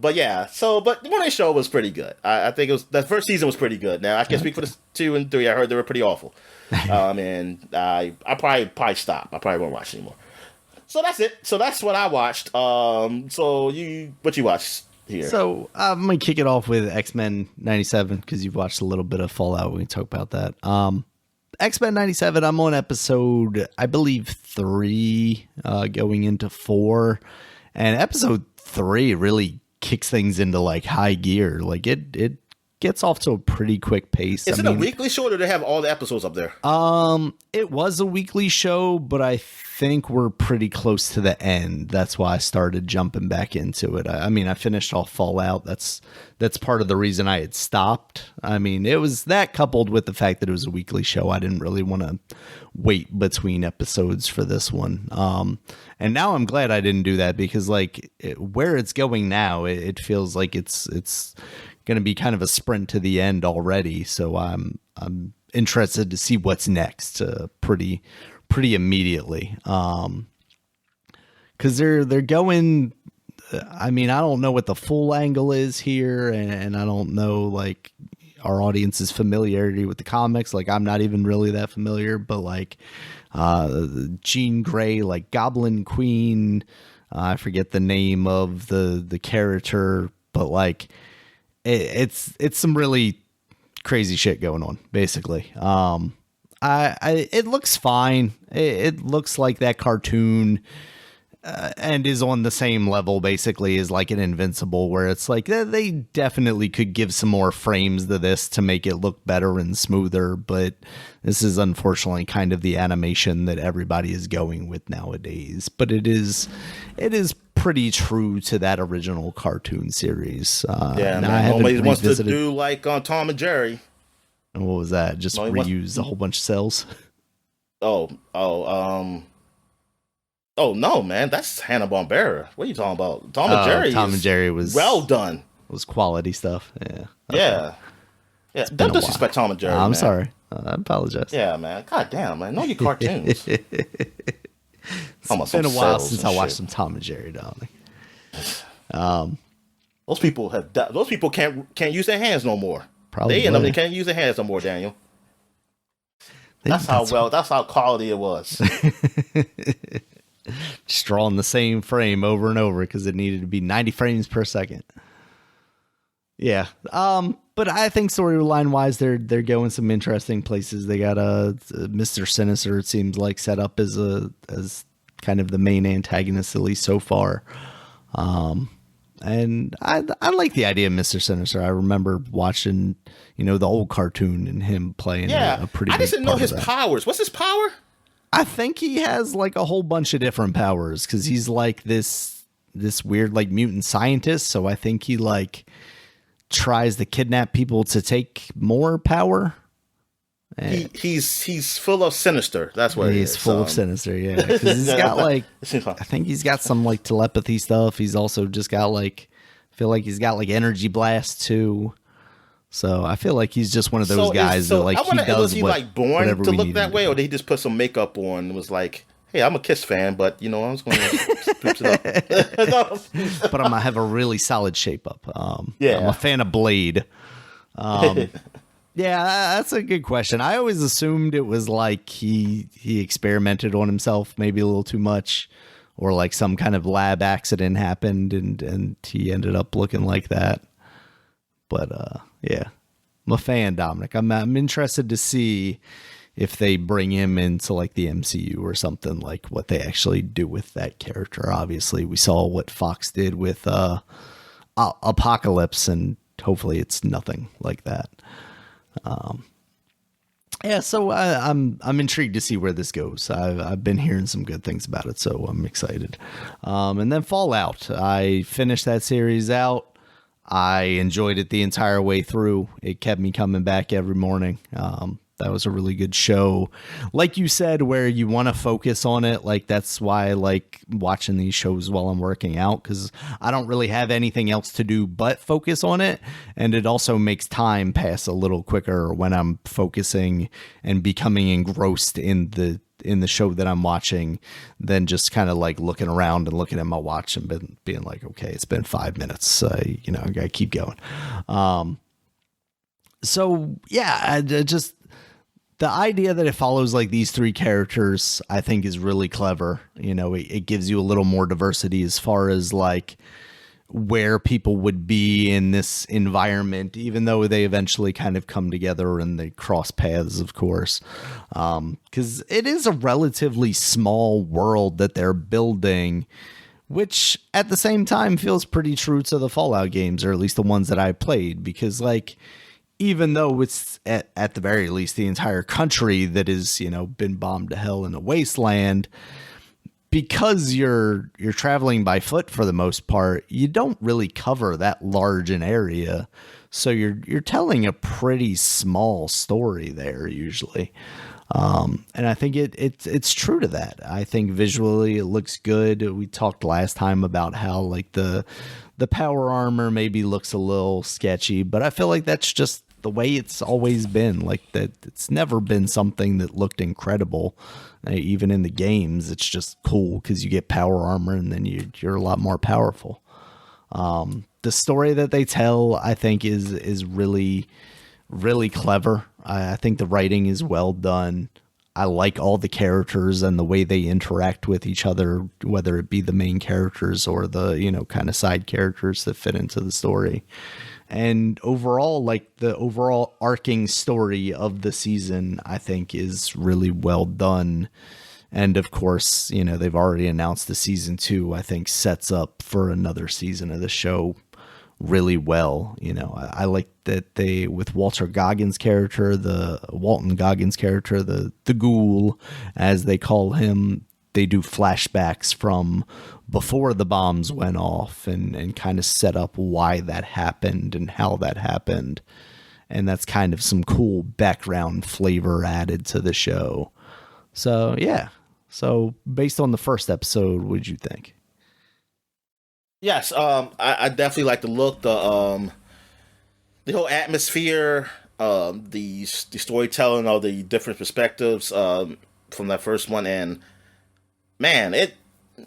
But yeah, but the morning show was pretty good. I think it was the first season was pretty good. Now I can't speak for the 2 and 3. I heard they were pretty awful. And I probably stop. I probably won't watch anymore. So that's it. So that's what I watched. So what you watched here? So I'm gonna kick it off with X-Men 97 because you've watched a little bit of Fallout. We can talk about that. X-Men 97. I'm on episode, I believe 3, going into 4, and episode 3 really kicks things into like high gear. Like it gets off to a pretty quick pace. Is it a weekly show, or do they have all the episodes up there? It was a weekly show, but I think we're pretty close to the end. That's why I started jumping back into it. I mean, I finished off Fallout. That's part of the reason I had stopped. I mean, it was that coupled with the fact that it was a weekly show. I didn't really want to wait between episodes for this one. And now I'm glad I didn't do that because like where it's going now, it feels like it's going to be kind of a sprint to the end already. So I'm interested to see what's next pretty immediately. Cause they're going, I mean, I don't know what the full angle is here. And I don't know like our audience's familiarity with the comics. Like I'm not even really that familiar, but like, Jean Grey, like Goblin Queen, I forget the name of the character, but like, it's some really crazy shit going on, basically. It looks fine. It looks like that cartoon, and is on the same level, basically, as like an Invincible, where it's like they definitely could give some more frames to this to make it look better and smoother, but this is unfortunately kind of the animation that everybody is going with nowadays. But it is pretty true to that original cartoon series. Yeah, man. Nobody wants to do like on Tom and Jerry. And what was that? Just reuse a whole bunch of cells? Oh, no, man. That's Hanna-Barbera. What are you talking about? Tom and Jerry was well done. It was quality stuff. Yeah. Okay. Yeah. Don't disrespect Tom and Jerry. I'm man. sorry. I apologize. Yeah, man. God damn, man. Know your cartoons. It's been a while since I watched some Tom and Jerry, darling. Those people can't use their hands no more. Probably they can't use their hands no more, Daniel. That's how quality it was. Just drawing the same frame over and over because it needed to be 90 frames per second. Yeah. But I think storyline wise, they're going some interesting places. They got Mr. Sinister, it seems like, set up as kind of the main antagonist, at least so far. And I like the idea of Mr. Sinister. I remember watching, the old cartoon and him playing a pretty big part. I didn't know his powers. What's his power? I think he has like a whole bunch of different powers because he's like this weird like mutant scientist. So I think he like tries to kidnap people to take more power. He's full of sinister. That's what he's full of sinister. Yeah, because he's got like I think he's got some like telepathy stuff. He's also just got like feel like he's got like energy blast too. So I feel like he's just one of those guys that like he does. Was he like born to look that way, or did he just put some makeup on and was like, "Hey, I'm a Kiss fan, but I'm just going to spoops it up." But I'm gonna have a really solid shape up. I'm a fan of Blade. Yeah, that's a good question. I always assumed it was like he experimented on himself maybe a little too much, or like some kind of lab accident happened and he ended up looking like that. But yeah, I'm a fan, Dominic. I'm interested to see if they bring him into like the MCU or something, like what they actually do with that character. Obviously, we saw what Fox did with Apocalypse, and hopefully it's nothing like that. Yeah, so I'm intrigued to see where this goes. I've been hearing some good things about it, so I'm excited. And then Fallout, I finished that series out. I enjoyed it the entire way through. It kept me coming back every morning. That was a really good show. Like you said, where you want to focus on it. Like, that's why I like watching these shows while I'm working out, because I don't really have anything else to do but focus on it. And it also makes time pass a little quicker when I'm focusing and becoming engrossed in the show that I'm watching than just kind of like looking around and looking at my watch and being like, okay, it's been 5 minutes. I gotta keep going. So yeah, I just, the idea that it follows like these three characters, I think is really clever. It gives you a little more diversity as far as like where people would be in this environment, even though they eventually kind of come together and they cross paths, of course. Because it is a relatively small world that they're building, which at the same time feels pretty true to the Fallout games, or at least the ones that I played, because like, even though it's at the very least the entire country that is, been bombed to hell in a wasteland, because you're traveling by foot for the most part, you don't really cover that large an area. So you're telling a pretty small story there usually. And I think it's true to that. I think visually it looks good. We talked last time about how like the power armor maybe looks a little sketchy, but I feel like that's just the way it's always been. Like, that it's never been something that looked incredible. Even in the games, it's just cool because you get power armor and then you're a lot more powerful. The story that they tell, I think, is really, really clever. I think the writing is well done. I like all the characters and the way they interact with each other, whether it be the main characters or the, kind of side characters that fit into the story. And overall, like the overall arcing story of the season, I think is really well done. And of course, they've already announced the season 2, I think sets up for another season of the show really well. I like that they, with Walton Goggins' character, the ghoul, as they call him, they do flashbacks from before the bombs went off and kind of set up why that happened and how that happened. And that's kind of some cool background flavor added to the show. So, yeah. So, based on the first episode, what did you think? Yes, I definitely like the look, the whole atmosphere, the storytelling, all the different perspectives from that first one, and man,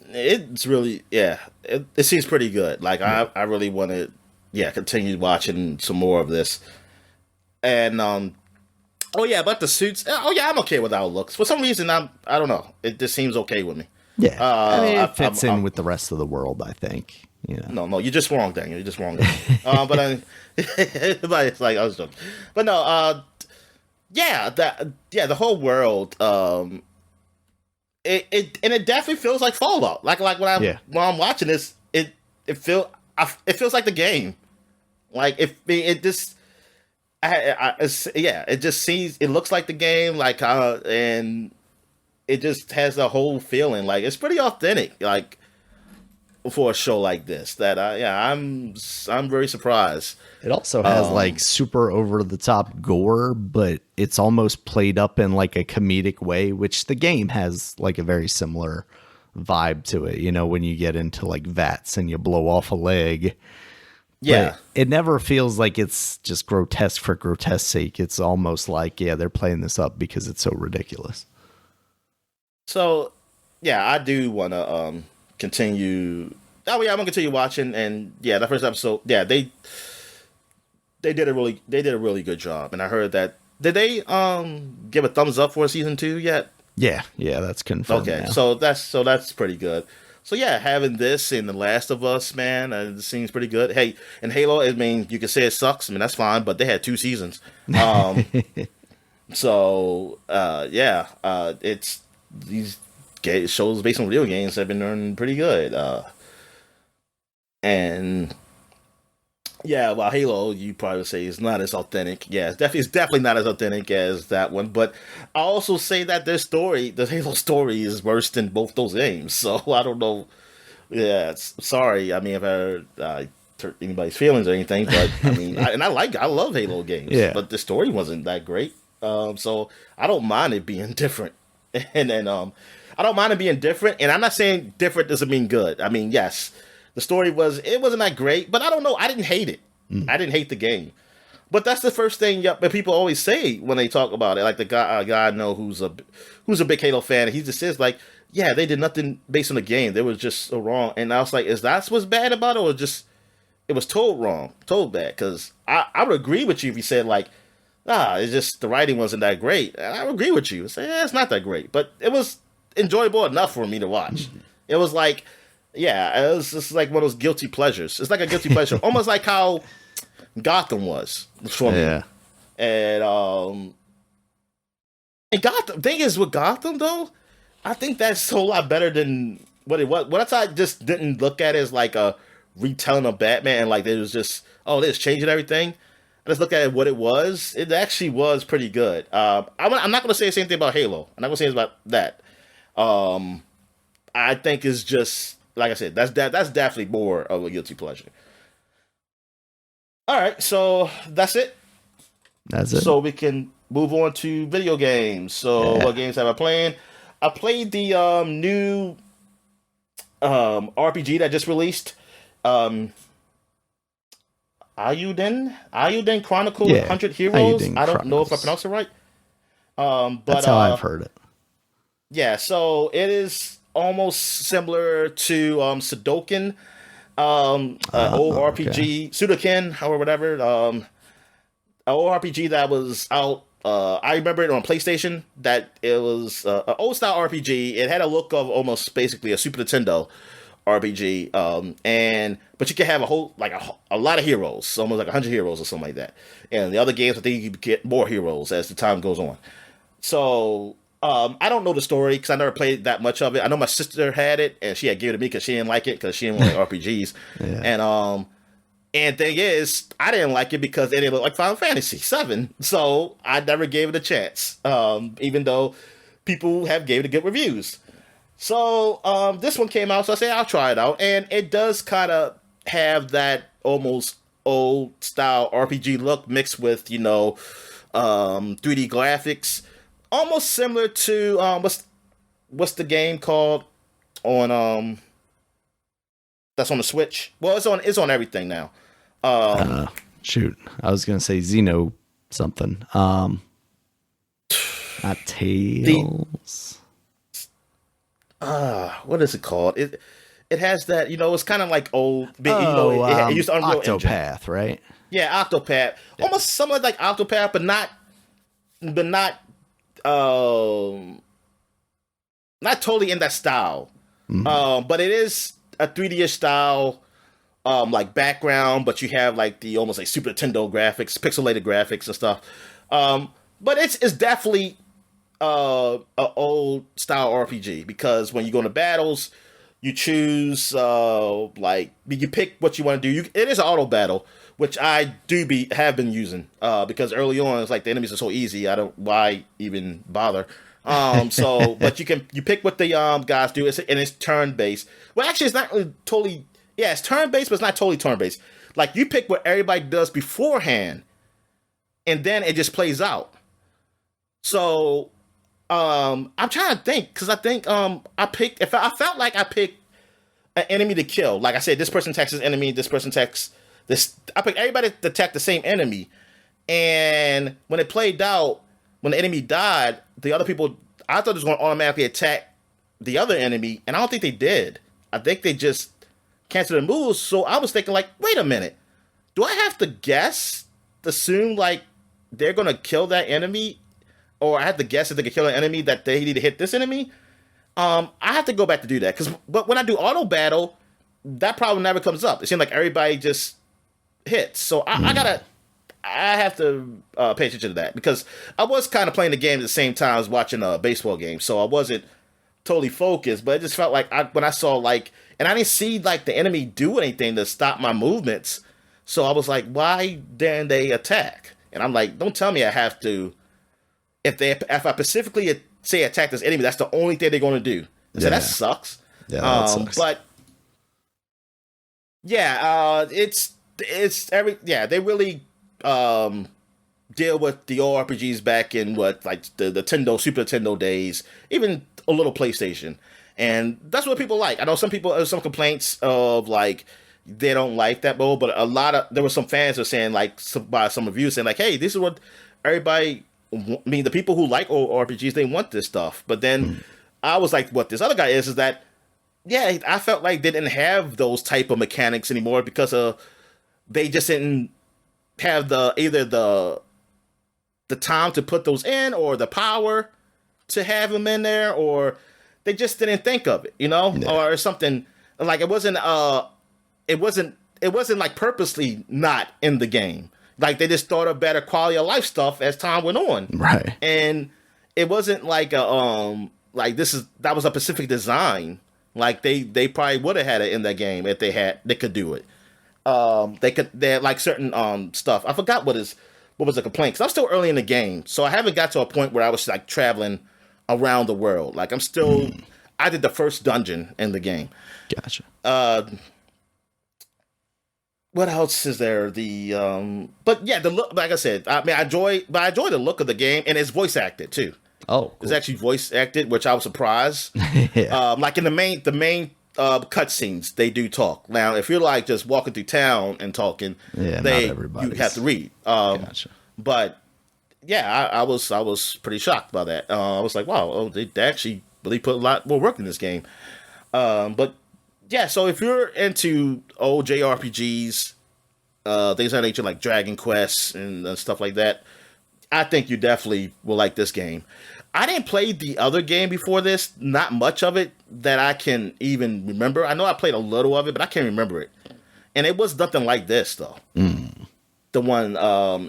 it's really, yeah, it seems pretty good. Like, I really want to, continue watching some more of this. And oh yeah, but the suits. Oh yeah, I'm okay with how it looks. For some reason, I don't know. It just seems okay with me. Yeah, I mean, it fits in with the rest of the world, I think. No, you're just wrong, Daniel. You're just wrong. But but it's like I was joking. But no, the whole world. It definitely feels like Fallout. Like when I'm watching this, it feels like the game. Like it just. It just seems, it looks like the game, like and it just has the whole feeling. Like, it's pretty authentic, like, for a show like this. That I'm very surprised. It also has like super over the top gore, but it's almost played up in like a comedic way, which the game has like a very similar vibe to it. When you get into like vats and you blow off a leg. Yeah, but it never feels like it's just grotesque for grotesque sake. It's almost like, they're playing this up because it's so ridiculous. So, I do want to continue. Oh yeah, I'm gonna continue watching, and the first episode, they did a really good job, and I heard that. Did they give a thumbs up for season 2 yet? Yeah, that's confirmed. Okay, now. so that's pretty good. So yeah, having this in The Last of Us, man, it seems pretty good. Hey, and Halo, I mean, you can say it sucks. I mean, that's fine, but they had 2 seasons. So yeah, it's these shows based on video games have been doing pretty good. And yeah, well, Halo, you probably would say is not as authentic. Yeah, it's definitely not as authentic as that one. But I also say that the Halo story, is worse than both those games. So I don't know. Yeah, sorry. I mean, if I hurt anybody's feelings or anything, but I mean, I love Halo games. Yeah. But the story wasn't that great. So I don't mind it being different. And then I don't mind it being different. And I'm not saying different doesn't mean good. I mean, yes. The story wasn't that great, but I don't know. I didn't hate it. I didn't hate the game. But that's the first thing that people always say when they talk about it. Like the guy I know who's a big Halo fan, he just says like, yeah, they did nothing based on the game. They was just so wrong. And I was like, is that what's bad about it, or just it was told wrong, told bad? Because I would agree with you if you said like, it's just the writing wasn't that great. And I would agree with you. Say, it's not that great, but it was enjoyable enough for me to watch. It was like. Yeah, it was just like one of those guilty pleasures. It's like a guilty pleasure, almost like how Gotham was for me. Yeah. And Gotham. Thing is with Gotham though, I think that's a whole lot better than what it was. What I just didn't look at it as like a retelling of Batman, and like it was just they're just changing everything. I just look at it what it was. It actually was pretty good. I'm not going to say the same thing about Halo. I'm not going to say about that. I think it's just. Like I said, that's definitely more of a guilty pleasure. All right, so that's it. That's it. So we can move on to video games. So what games have I played? I played the new RPG that just released. Eiyuuden Chronicle 100 Heroes. I don't know if I pronounced it right. But that's how I've heard it. Yeah, so it is almost similar to Sudoken, old RPG, Sudoken or whatever. An old RPG that was out. I remember it on PlayStation. That it was an old style RPG. It had a look of almost basically a Super Nintendo RPG. But you can have a lot of heroes, almost like 100 heroes or something like that. And the other games, I think you can get more heroes as the time goes on. So. I don't know the story because I never played that much of it. I know my sister had it and she had given it to me because she didn't like it because she didn't like RPGs. Yeah. And thing is, I didn't like it because it didn't look like Final Fantasy VII, so I never gave it a chance. Even though people have gave it good reviews. So this one came out, so I said I'll try it out, and it does kind of have that almost old style RPG look mixed with 3D graphics. Almost similar to what's the game called on that's on the Switch? Well, it's on everything now. Shoot, I was gonna say Xeno something. Not Tales. What is it called? It has that it's kind of like old. It used to Unreal Octopath, Engine. Right? Yeah, Octopath. Yeah. Almost something like Octopath, but not not totally in that style. Mm-hmm. But it is a 3D-ish style, like background, but you have like the almost like Super Nintendo graphics, pixelated graphics and stuff. But it's definitely a old style RPG because when you go into battles, you choose you pick what you want to do. It is an auto battle, which I have been using because early on it's like the enemies are so easy. I don't why even bother. But you pick what the guys do, and it's turn based. Well, actually, it's not really totally. Yeah, it's turn based, but it's not totally turn based. Like you pick what everybody does beforehand, and then it just plays out. So I'm trying to think because I think I picked. If I felt like I picked an enemy to kill, like I said, this person attacks this enemy, this person attacks this. I picked everybody to attack the same enemy, and when it played out, when the enemy died, the other people, I thought it was going to automatically attack the other enemy, and I don't think they did. I think they just canceled the moves. So I was thinking, like, wait a minute, do I have to guess assume like they're gonna kill that enemy, or I have to guess if they can kill an enemy that they need to hit this enemy. I have to go back to do that but when I do auto battle, that problem never comes up. It seems like everybody just hits. So I have to pay attention to that because I was kind of playing the game at the same time as watching a baseball game, so I wasn't totally focused. But it just felt like when I saw like, and I didn't see like the enemy do anything to stop my movements, so I was like, why didn't they attack? And I'm like, don't tell me I have to. If I specifically say attack this enemy, that's the only thing they're going to do. So that sucks. Yeah, that sucks. But yeah, they really deal with the old RPGs back in like the Nintendo, Super Nintendo days, even a little PlayStation, and that's what people like. I know some people have some complaints of like they don't like that mode, but there were some fans who were saying like by some reviews saying like, hey, this is what everybody. I mean, the people who like old RPGs, they want this stuff. But then I was like, what this other guy is that, yeah, I felt like they didn't have those type of mechanics anymore because they just didn't have either the time to put those in or the power to have them in there, or they just didn't think of it, or something like it wasn't like purposely not in the game. Like they just thought of better quality of life stuff as time went on, right? And it wasn't like that was a specific design. Like they probably would have had it in that game if they could do it. They had like certain stuff. I forgot what was the complaint because I'm still early in the game, so I haven't got to a point where I was like traveling around the world. Like I'm still, I did the first dungeon in the game. Gotcha. What else is there? But yeah, the look. Like I said, I mean, I enjoy the look of the game, and it's voice acted too. Oh, cool. It's actually voice acted, which I was surprised. Yeah. Like in the main cutscenes, they do talk. Now, if you're like just walking through town and talking, you have to read. Gotcha. But yeah, I was pretty shocked by that. I was like, wow, they actually really put a lot more work in this game. But yeah, so if you're into old JRPGs, things of that nature like Dragon Quest and stuff like that, I think you definitely will like this game. I didn't play the other game before this, not much of it that I can even remember. I know I played a little of it, but I can't remember it. And it was nothing like this, though. The one,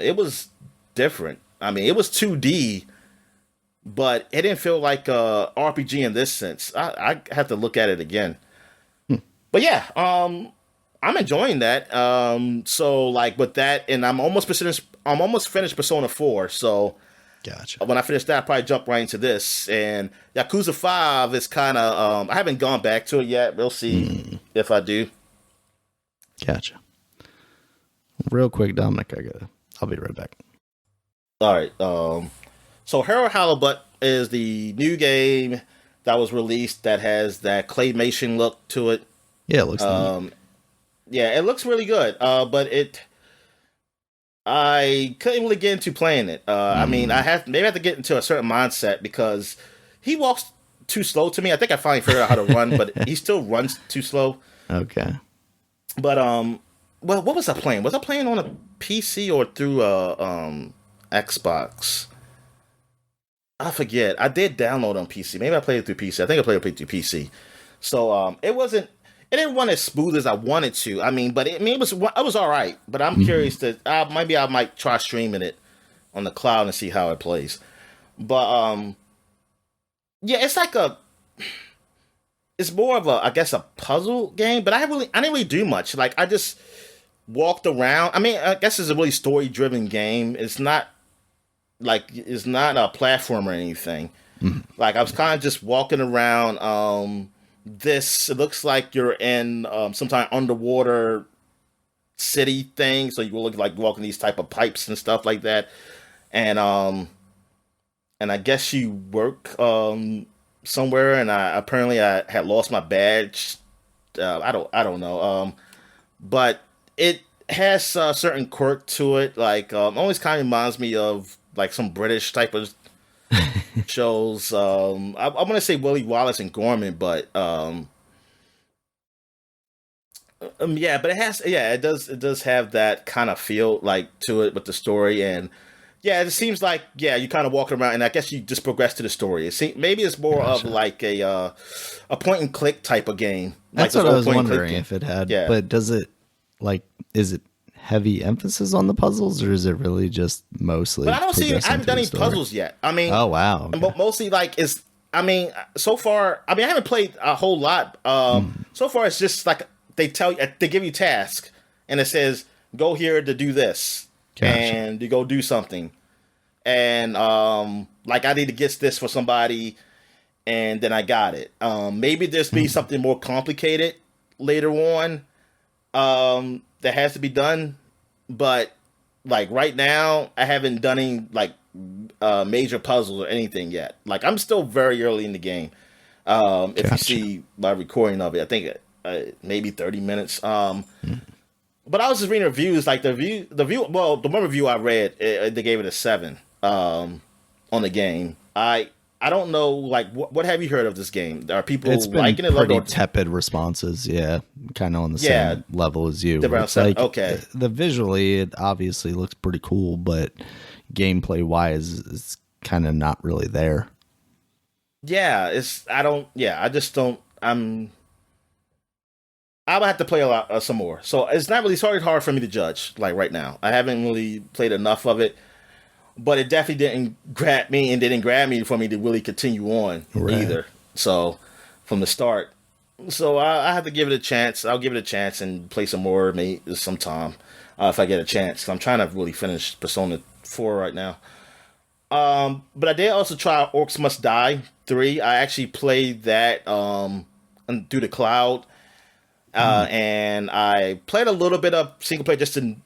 it was different. I mean, it was 2D, but it didn't feel like a RPG in this sense. I have to look at it again. But yeah, I'm enjoying that. So like with that, and I'm almost finished Persona 4. So gotcha. When I finish that, I'll probably jump right into this. And Yakuza 5 is kind of I haven't gone back to it yet. We'll see if I do. Gotcha. Real quick, Dominic, I'll be right back. All right. So Hero Halibut is the new game that was released that has that claymation look to it. Yeah, it looks neat. Yeah, it looks really good. But I couldn't really get into playing it. I mean, I have to get into a certain mindset because he walks too slow to me. I think I finally figured out how to run, but he still runs too slow. Okay. But well, what was I playing? Was I playing on a PC or through Xbox? I forget. I did download on PC. Maybe I played it through PC. I think I played it through PC. So it didn't run as smooth as I wanted to. I mean, it was all right. But I'm curious to maybe I might try streaming it on the cloud and see how it plays. But yeah, it's more of a, I guess, a puzzle game. But I didn't really do much. Like I just walked around. I mean, I guess it's a really story driven game. It's not a platform or anything. Like I was kind of just walking around. It looks like you're in some kind of underwater city thing, so you will look like walking these type of pipes and stuff like that, and I guess you work somewhere, and I had lost my badge. I don't know, but it has a certain quirk to it. Like always kind of reminds me of like some British type of shows. I want to say Willie Wallace and Gorman, but Yeah, but it does have that kind of feel like to it with the story, and yeah, it seems like you kind of walking around, and I guess you just progress to the story. Maybe it's more of Gotcha. like a point and click type of game, like That's those what I old was point and click wondering game. if it had, Yeah, but does it like is it heavy emphasis on the puzzles or is it really just but mostly I progressing haven't done through the any story? puzzles yet. I mean, Oh wow, okay. mostly like it's. I mean, so far, I haven't played a whole lot. Mm, So far, it's just like they give you tasks, and it says go here to do this, gotcha. and you go do something, and like I need to get this for somebody, and then I got it. Maybe there's be Mm, something more complicated later on that has to be done, but like right now, I haven't done any like major puzzles or anything yet. Like I'm still very early in the game. If you gotcha. see my recording of it, I think maybe 30 minutes. Mm. But I was just reading reviews, like well, the one review I read, they gave it a 7 on the game. I don't know, like what have you heard of this game? Are It's people been liking it, loving pretty it? tepid responses, yeah, kind of on the Yeah, same level as you. around It's 7. like Okay. the visually, it obviously looks pretty cool, but gameplay wise, it's kind of not really there. Yeah, I just don't. I would have to play a lot some more. So it's not really hard for me to judge like right now. I haven't really played enough of it, but it definitely didn't grab me and didn't grab me for me to really continue on Right. either. So from the start, so I have to give it a chance. I'll give it a chance and play some more maybe sometime if I get a chance. I'm trying to really finish Persona 4 right now. But I did also try Orcs Must Die 3. I actually played that through the cloud. Mm, And I played a little bit of single player just to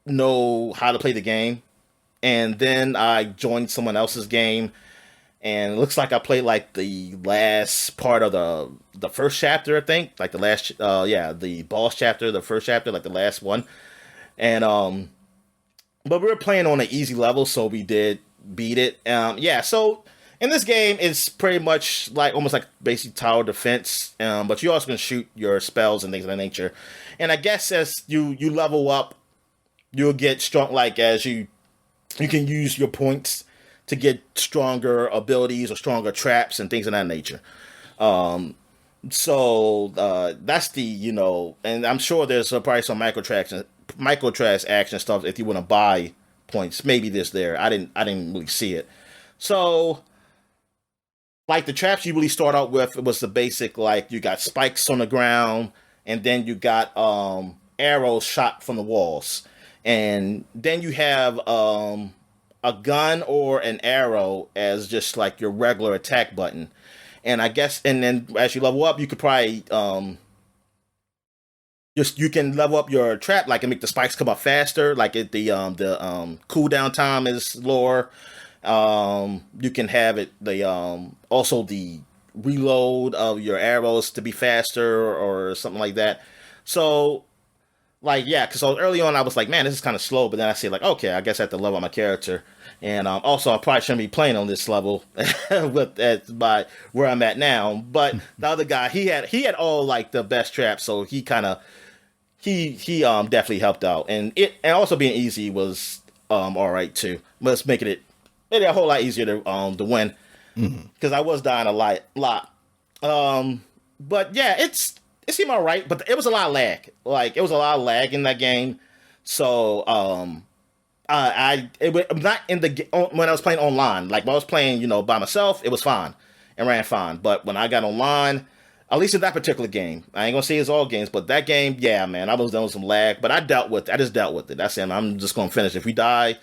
know how to play the game. And then I joined someone else's game, and it looks like I played like the last part of the first chapter. I think like the last, the boss chapter, the first chapter, like the last one. And but we were playing on an easy level, so we did beat it. So in this game, it's pretty much like almost like basic tower defense, but you also can shoot your spells and things of that nature. And I guess as you level up, you'll get strong. Like as you can use your points to get stronger abilities or stronger traps and things of that nature. So that's and I'm sure there's probably some microtransaction stuff if you want to buy points. Maybe this there. I didn't really see it. So like the traps you really start out with, it was the basic like you got spikes on the ground, and then you got arrows shot from the walls, and then you have a gun or an arrow as just like your regular attack button. And I guess, and then as you level up, you could probably just you can level up your trap like and make the spikes come up faster. Like the cooldown time is lower. You can have it the also the reload of your arrows to be faster or something like that. So like yeah, because early on I was like, man, this is kind of slow. But then I say like, okay, I guess I have to level up my character. And also, I probably shouldn't be playing on this level by where I'm at now. But the other guy, he had all like the best traps, so he kind of he definitely helped out, and also being easy was all right too. But it's making it made it a whole lot easier to win mm, because I was dying lot. But yeah, it seemed all right, but it was a lot of lag. Like it was a lot of lag in that game. So it was not in when I was playing online. Like when I was playing, by myself, it was fine and ran fine. But when I got online, at least in that particular game, I ain't gonna say it's all games, but that game, yeah, man, I was dealing with some lag. But I dealt with it. I just dealt with it. I said I'm just gonna finish. If we die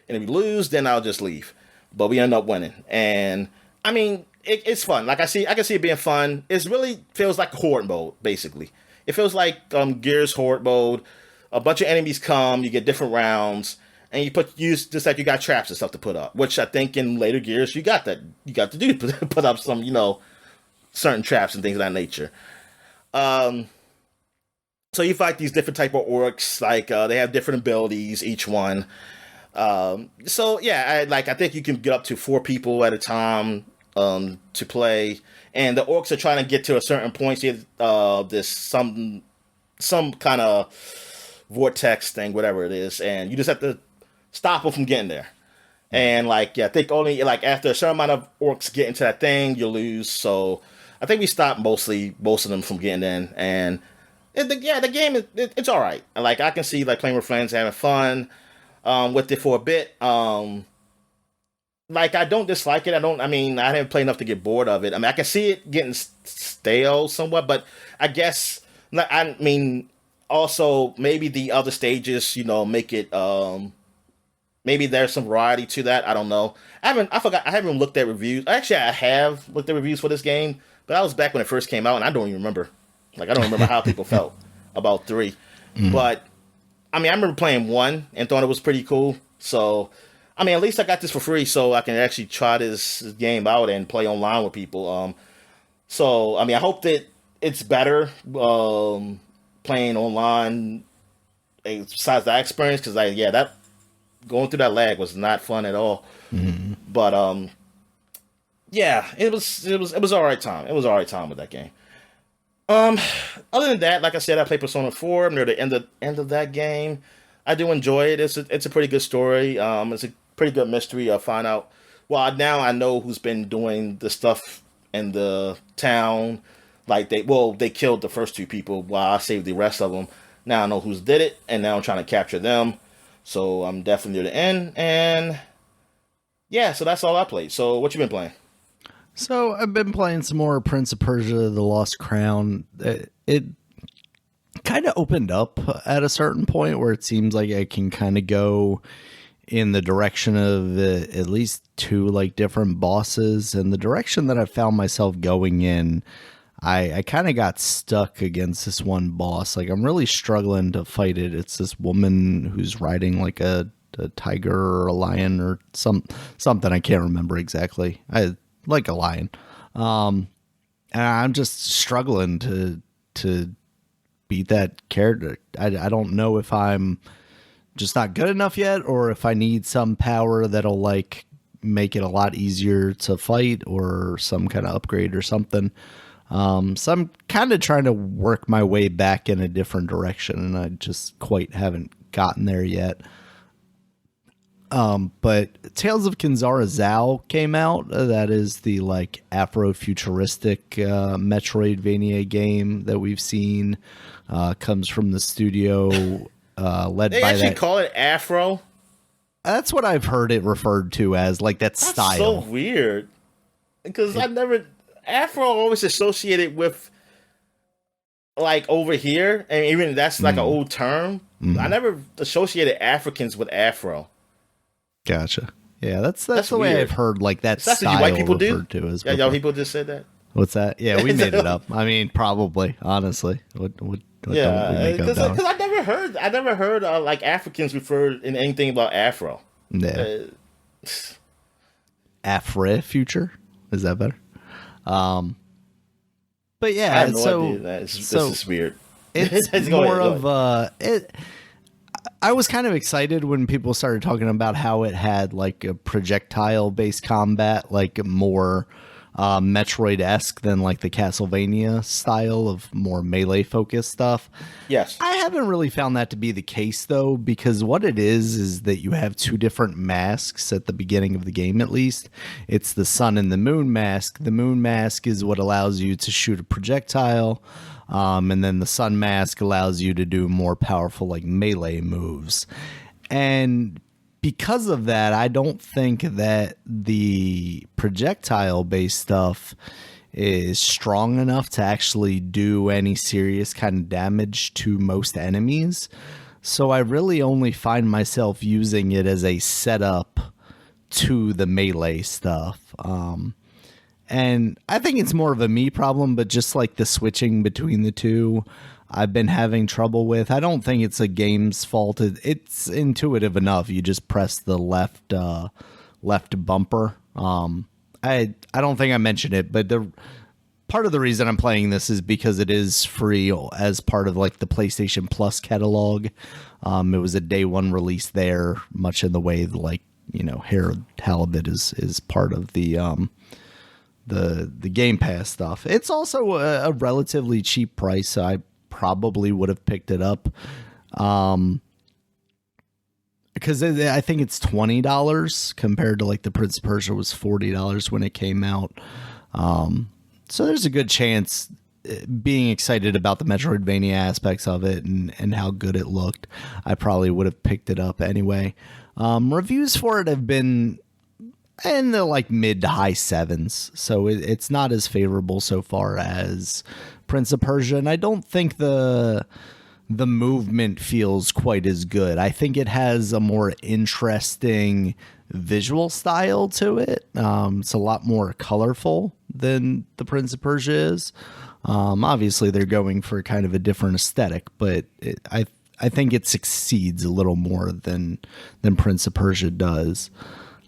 and if we lose, then I'll just leave. But we end up winning, and I mean, it's fun. Like I can see it being fun. It really feels like horde mode, basically. It feels like Gears horde mode. A bunch of enemies come, you get different rounds, and use just like you got traps and stuff to put up. Which I think in later Gears you got to do put up some certain traps and things of that nature. Um, so you fight these different type of orcs, like they have different abilities each one. So yeah, I think you can get up to 4 people at a time to play, and the orcs are trying to get to a certain point. So this some some kind of vortex thing, whatever it is, and you just have to stop them from getting there. And like, yeah, I think only like after a certain amount of orcs get into that thing, you lose. So I think we stopped most of them from getting in. And the game it's all right. Like I can see like playing with friends, having fun with it for a bit. Like I don't dislike it. I didn't play enough to get bored of it. I mean, I can see it getting stale somewhat, but I guess also maybe the other stages, make it. Maybe there's some variety to that. I don't know. I haven't looked at reviews. Actually, I have looked at reviews for this game, but that was back when it first came out, and I don't even remember. Like, I don't remember how people felt about 3. Mm. But, I remember playing 1 and thought it was pretty cool. So, at least I got this for free, so I can actually try this game out and play online with people. So, I hope that it's better playing online besides that experience, because, that going through that lag was not fun at all. Mm-hmm. But it was all right time. It was all right time with that game. Other than that, like I said, I played Persona 4. I'm near the end of that game. I do enjoy it. It's a pretty good story. It's a pretty good mystery. I find out. Well, now I know who's been doing the stuff in the town. Like they killed the first 2 people while I saved the rest of them. Now I know who's did it, and now I'm trying to capture them. So I'm definitely near the end, and yeah, so that's all I played. So what you been playing? So I've been playing some more Prince of Persia: The Lost Crown. It kind of opened up at a certain point where it seems like I can kind of go in the direction of at least 2 like different bosses, and the direction that I found myself going in, I kind of got stuck against this one boss. Like, I'm really struggling to fight it. It's this woman who's riding like a tiger or a lion or something. I can't remember exactly. I like a lion. And I'm just struggling to beat that character. I don't know if I'm just not good enough yet, or if I need some power that'll like make it a lot easier to fight, or some kind of upgrade or something. So I'm kind of trying to work my way back in a different direction, and I just quite haven't gotten there yet. But Tales of Kenzera Zao came out. That is the like Afro-futuristic Metroidvania game that we've seen. Comes from the studio led by that. They actually call it Afro? That's what I've heard it referred to as, like that style. That's so weird. Because Afro always associated with like over here, and even that's like an old term. I never associated Africans with Afro. Gotcha. Yeah, that's the way I've heard like that style white people referred do? to as. Yeah, y'all people just said that. What's that? Yeah, we made it up. Probably, honestly. What yeah, because I never heard like Africans referred in anything about Afro. Yeah. Afro future, is that better? But yeah, I have no idea. This is weird. It's more of it. I was kind of excited when people started talking about how it had like a projectile-based combat, like more Metroid-esque than like the Castlevania style of more melee-focused stuff. Yes. I haven't really found that to be the case, though, because what it is that you have 2 different masks at the beginning of the game, at least. It's the sun and the moon mask. The moon mask is what allows you to shoot a projectile, and then the sun mask allows you to do more powerful like melee moves. And because of that, I don't think that the projectile-based stuff is strong enough to actually do any serious kind of damage to most enemies. So I really only find myself using it as a setup to the melee stuff. And I think it's more of a me problem, but just like the switching between the 2, I've been having trouble with. I don't think it's a game's fault. It's intuitive enough. You just press the left bumper. I don't think I mentioned it, but the part of the reason I'm playing this is because it is free as part of like the PlayStation Plus catalog. It was a day 1 release there, much in the way like, Harold Halibut is part of the Game Pass stuff. It's also a relatively cheap price, so probably would have picked it up. Because I think it's $20 compared to like the Prince of Persia was $40 when it came out. So there's a good chance, being excited about the Metroidvania aspects of it and how good it looked, I probably would have picked it up anyway. Reviews for it have been in the like mid to high sevens, so it's not as favorable so far as Prince of Persia, and I don't think the movement feels quite as good. I think it has a more interesting visual style to it. It's a lot more colorful than the Prince of Persia is. Obviously, they're going for kind of a different aesthetic, but I think it succeeds a little more than Prince of Persia does.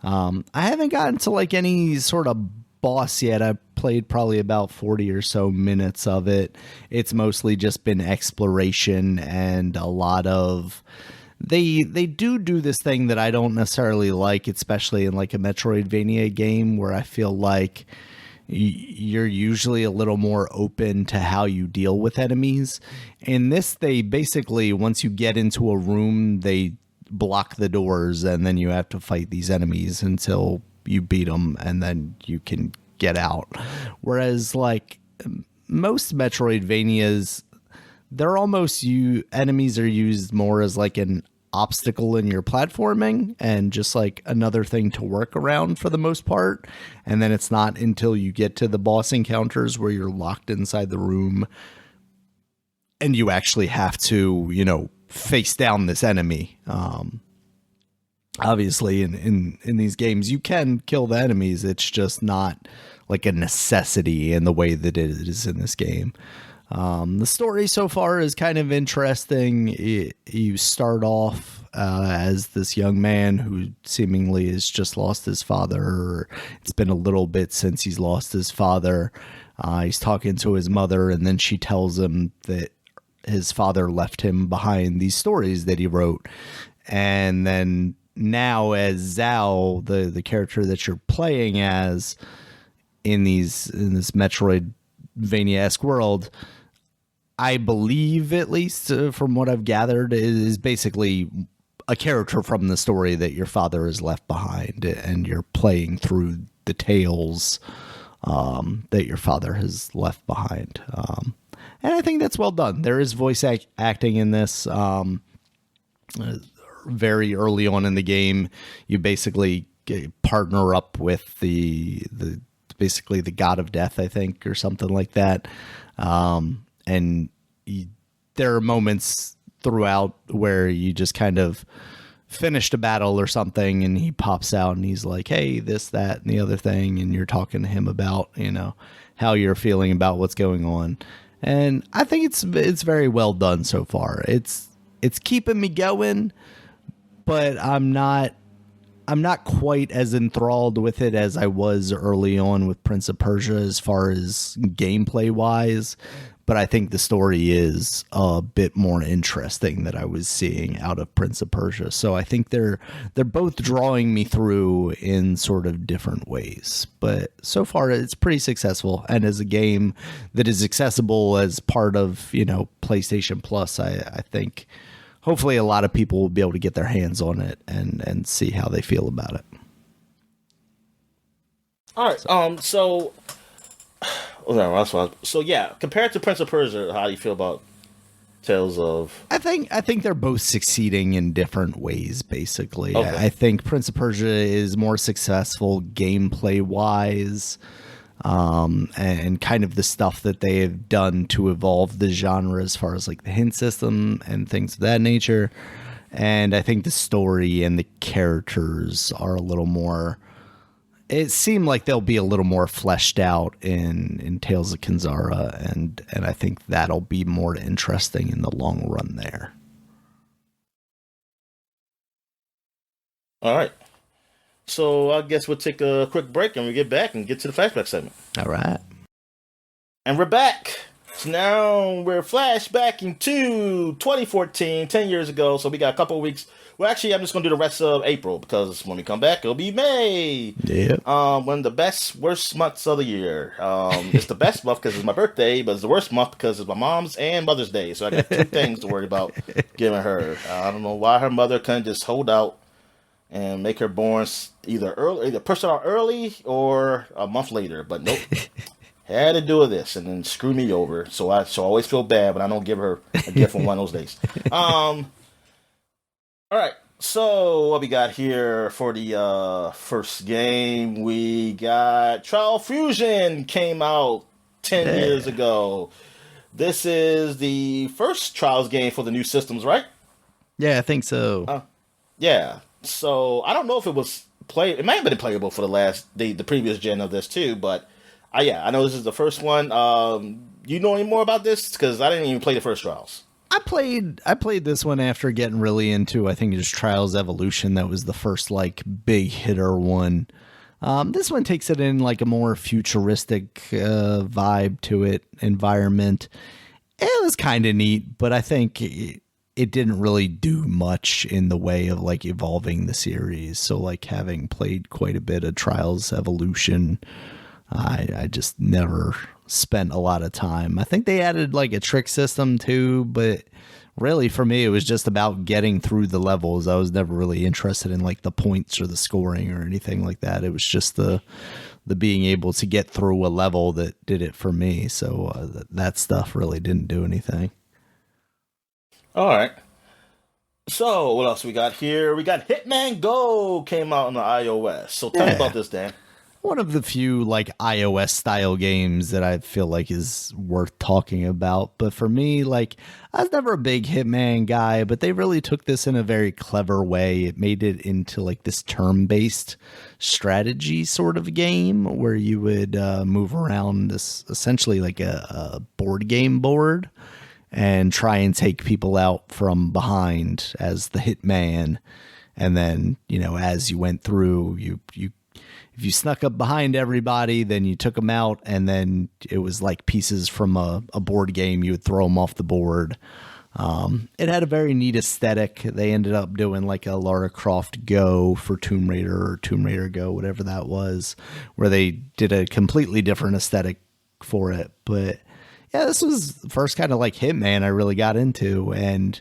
I haven't gotten to like any sort of boss yet. I played probably about 40 or so minutes of it. It's mostly just been exploration and a lot of they do this thing that I don't necessarily like, especially in like a Metroidvania game where I feel like you're usually a little more open to how you deal with enemies. In this, they basically, once you get into a room, they block the doors and then you have to fight these enemies until you beat them and then you can get out. Whereas like most Metroidvanias, they're almost enemies are used more as like an obstacle in your platforming and just like another thing to work around for the most part. And then it's not until you get to the boss encounters where you're locked inside the room and you actually have to, face down this enemy. Obviously in these games you can kill the enemies. It's just not like a necessity in the way that it is in this game. The story so far is kind of interesting. You start off as this young man who seemingly has just lost his father. Or it's been a little bit since he's lost his father. He's talking to his mother, and then she tells him that his father left him behind these stories that he wrote. And then now as Zhao, the character that you're playing as in this Metroidvania-esque world, I believe, at least from what I've gathered, is basically a character from the story that your father has left behind, and you're playing through the tales that your father has left behind. And I think that's well done. There is voice acting in this. Very early on in the game, you basically partner up with the basically the god of death, I think, or something like that. And there are moments throughout where you just kind of finished a battle or something and he pops out and he's like, hey, this, that, and the other thing. And you're talking to him about, how you're feeling about what's going on. And I think it's very well done so far. It's keeping me going, but I'm not quite as enthralled with it as I was early on with Prince of Persia as far as gameplay wise. But I think the story is a bit more interesting than I was seeing out of Prince of Persia. So I think they're both drawing me through in sort of different ways. But so far it's pretty successful. And as a game that is accessible as part of, PlayStation Plus, I think hopefully a lot of people will be able to get their hands on it and see how they feel about it. All right. So yeah, compared to Prince of Persia, how do you feel about Tales of? I think they're both succeeding in different ways, basically. Okay. I think Prince of Persia is more successful gameplay wise, and kind of the stuff that they have done to evolve the genre as far as like the hint system and things of that nature. And I think the story and the characters are a little more. It seemed like they'll be a little more fleshed out in Tales of Kenzera, and I think that'll be more interesting in the long run there. All right. So I guess we'll take a quick break and we get back and get to the flashback segment. All right. And we're back So now we're flashbacking to 2014, 10 years ago. So we got a couple of weeks. Well, actually, I'm just going to do the rest of April because when we come back, it'll be May. Yeah. One of the worst months of the year. It's the best month because it's my birthday, but it's the worst month because it's my mom's and Mother's Day. So I got two things to worry about giving her. I don't know why her mother couldn't just hold out and make her born either push it out early or a month later. But nope. Had to do with this and then screw me over. So I always feel bad when I don't give her a gift on one of those days. All right. So what we got here for the first game? We got Trial Fusion came out 10 years ago. This is the first Trials game for the new systems, right? Yeah, I think so. Yeah. So I don't know if it was it might have been playable for the previous gen of this too, but I know this is the first one. You know any more about this? Because I didn't even play the first Trials. I played this one after getting really into, I think it was Trials Evolution. That was the first like big hitter one. This one takes it in like a more futuristic vibe to it, environment. It was kind of neat, but I think it didn't really do much in the way of like evolving the series. So like having played quite a bit of Trials Evolution, I just never spent a lot of time. I think they added like a trick system too, but really for me it was just about getting through the levels. I was never really interested in like the points or the scoring or anything like that. It was just the being able to get through a level that did it for me. So that stuff really didn't do anything. All right. So what else we got here? We got Hitman Go came out on the iOS. So tell me about this, Dan. One of the few like iOS style games that I feel like is worth talking about. But for me, like I was never a big Hitman guy, but they really took this in a very clever way. It made it into like this turn-based strategy sort of game where you would move around this essentially like a board game board and try and take people out from behind as the Hitman. And then, you know, as you went through, if you snuck up behind everybody, then you took them out, and then it was like pieces from a board game. You would throw them off the board. It had a very neat aesthetic. They ended up doing like a Lara Croft Go for Tomb Raider or Tomb Raider Go, whatever that was, where they did a completely different aesthetic for it. But yeah, this was the first kind of like Hitman I really got into. And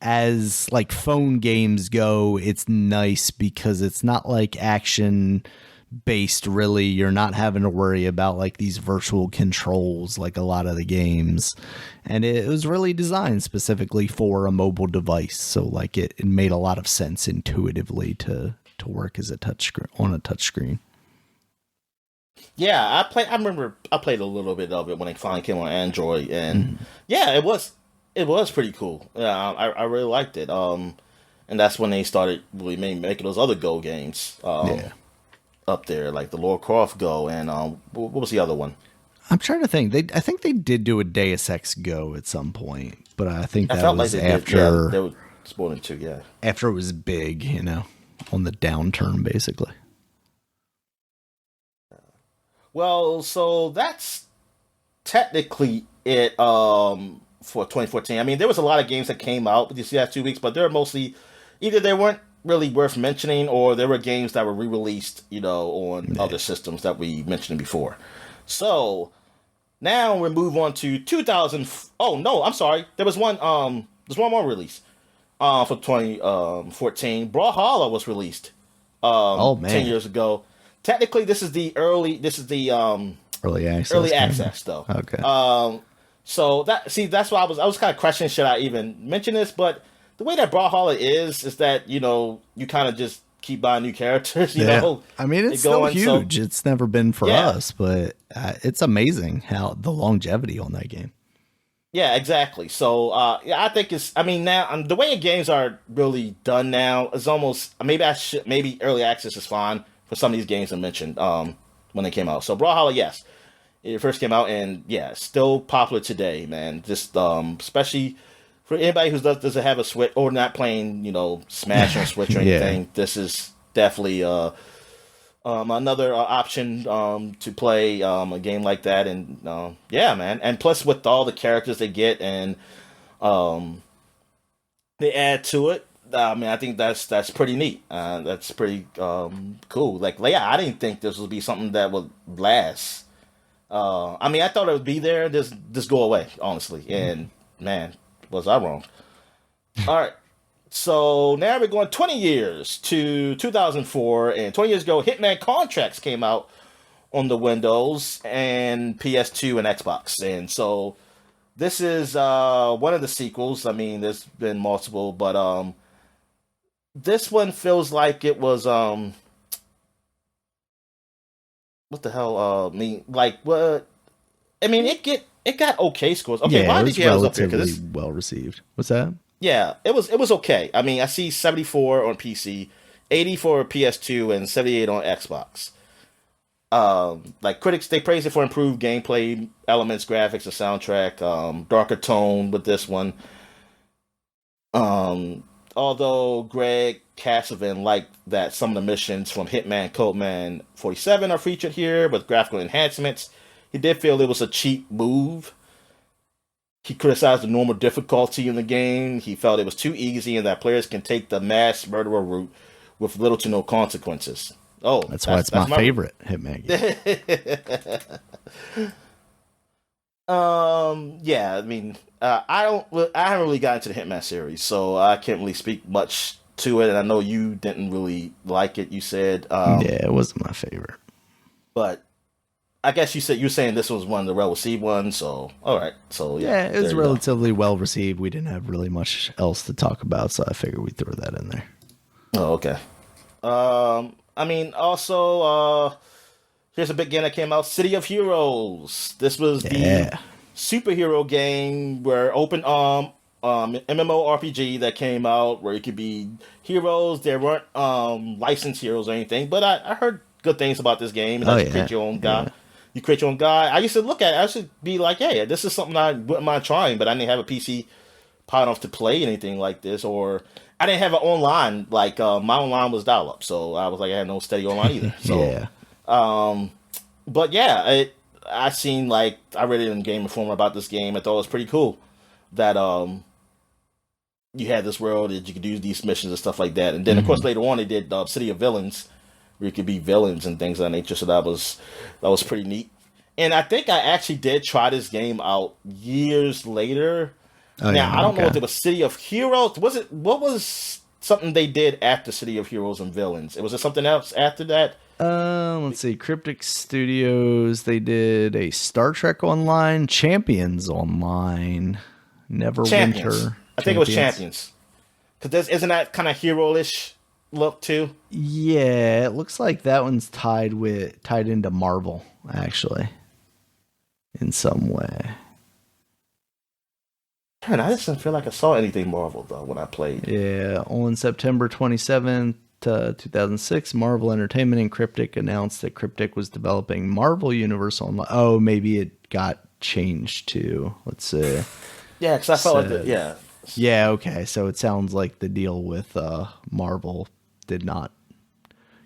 as like phone games go, it's nice because it's not like action based really. You're not having to worry about like these virtual controls like a lot of the games, and it was really designed specifically for a mobile device, so like it made a lot of sense intuitively to work as a touchscreen. Yeah, I remember I played a little bit of it when it finally came on Android, and yeah, it was pretty cool. Yeah, I really liked it. And that's when they started really making those other Go games. Up there, like the Lara Croft Go, and what was the other one? I'm trying to think. I think they did do a Deus Ex Go at some point, but I think that felt was like after they were spawning too. Yeah, after it was big, you know, on the downturn, basically. Well, so that's technically it for 2014. I mean, there was a lot of games that came out these last 2 weeks, but they're mostly either they weren't really worth mentioning, or there were games that were re-released, you know, on other systems that we mentioned before. So now we move on to 2000. Oh no, I'm sorry. There's one more release for 2014. Brawlhalla was released 10 years ago. Technically, this is the early access though. Okay. So that's why I was kind of questioning, should I even mention this, but the way that Brawlhalla is that, you know, you kind of just keep buying new characters, you know. I mean, it's still huge. So, it's never been for us, but it's amazing how the longevity on that game. Yeah, exactly. So, I think now the way games are really done now is almost, maybe early access is fine for some of these games I mentioned when they came out. So Brawlhalla, yes, it first came out, and yeah, still popular today, man. Just especially for anybody who doesn't have a Switch or not playing, you know, Smash or Switch or anything, this is definitely another option to play a game like that, and yeah, man. And plus, with all the characters they get and um, they add to it. I mean, I think that's pretty neat. That's pretty cool. Like, yeah, I didn't think this would be something that would last. I mean, I thought it would be there, just go away, honestly. And man, was I wrong? All right. So now we're going 20 years to 2004, and 20 years ago, Hitman Contracts came out on the Windows and PS2 and Xbox. And so this is one of the sequels. I mean, there's been multiple, but this one feels like it was what the hell mean like what I mean it got okay scores. Okay, Yeah, why it did was you have this up here? relatively Because well received. What's that? yeah, it was okay. I mean, I see 74 on PC, 80 for PS2, and 78 on Xbox. Like critics, they praise it for improved gameplay elements, graphics, and soundtrack. Darker tone with this one. Although Greg Cassavan liked that some of the missions from Hitman Codeman 47 are featured here with graphical enhancements, he did feel it was a cheap move. He criticized the normal difficulty in the game. He felt it was too easy and that players can take the mass murderer route with little to no consequences. Oh, That's why it's my favorite Hitman game. Yeah, I mean, I haven't really gotten into the Hitman series, so I can't really speak much to it. And I know you didn't really like it. You said, Yeah, it wasn't my favorite. but I guess you're saying this was one of the well received ones. So all right, so yeah, Yeah, it was there you go. relatively well received. We didn't have really much else to talk about, so I figured we'd throw that in there. Oh, okay. I mean, also, here's a big game that came out: City of Heroes. This was the Yeah. superhero game where open MMORPG that came out where you could be heroes. There weren't licensed heroes or anything, but I heard good things about this game. And Oh that you yeah. create your own Yeah. guy. You create your own guy. I used to look at it. I should be like, hey, this is something I wouldn't mind trying, but I didn't have a PC power enough to play anything like this, or I didn't have an online. Like my online was dial up, so I was like, I had no steady online either. So, Yeah. but yeah, I seen like I read it in Game Informer about this game. I thought it was pretty cool that you had this world that you could do these missions and stuff like that. And then of course hmm later on they did City of Villains, where you could be villains and things of that nature. So that was pretty neat. And I think I actually did try this game out years later. Oh Now I yeah. don't know Okay. if it was City of Heroes. Was it what was something they did after City of Heroes and Villains? Was it something else after that? Let's see. Cryptic Studios. They did a Star Trek Online, Champions Online, Champions. Neverwinter I think it was Champions. Champions. Because isn't that kind of hero-ish look too? Yeah, it looks like that one's tied into Marvel actually in some way. Man, I just didn't feel like I saw anything Marvel though when I played. Yeah, on September 27th, 2006, Marvel Entertainment and Cryptic announced that Cryptic was developing Marvel Universe Online. Oh, maybe it got changed to, let's see. Yeah, because I felt like Said, yeah. yeah, okay. So it sounds like the deal with Marvel did not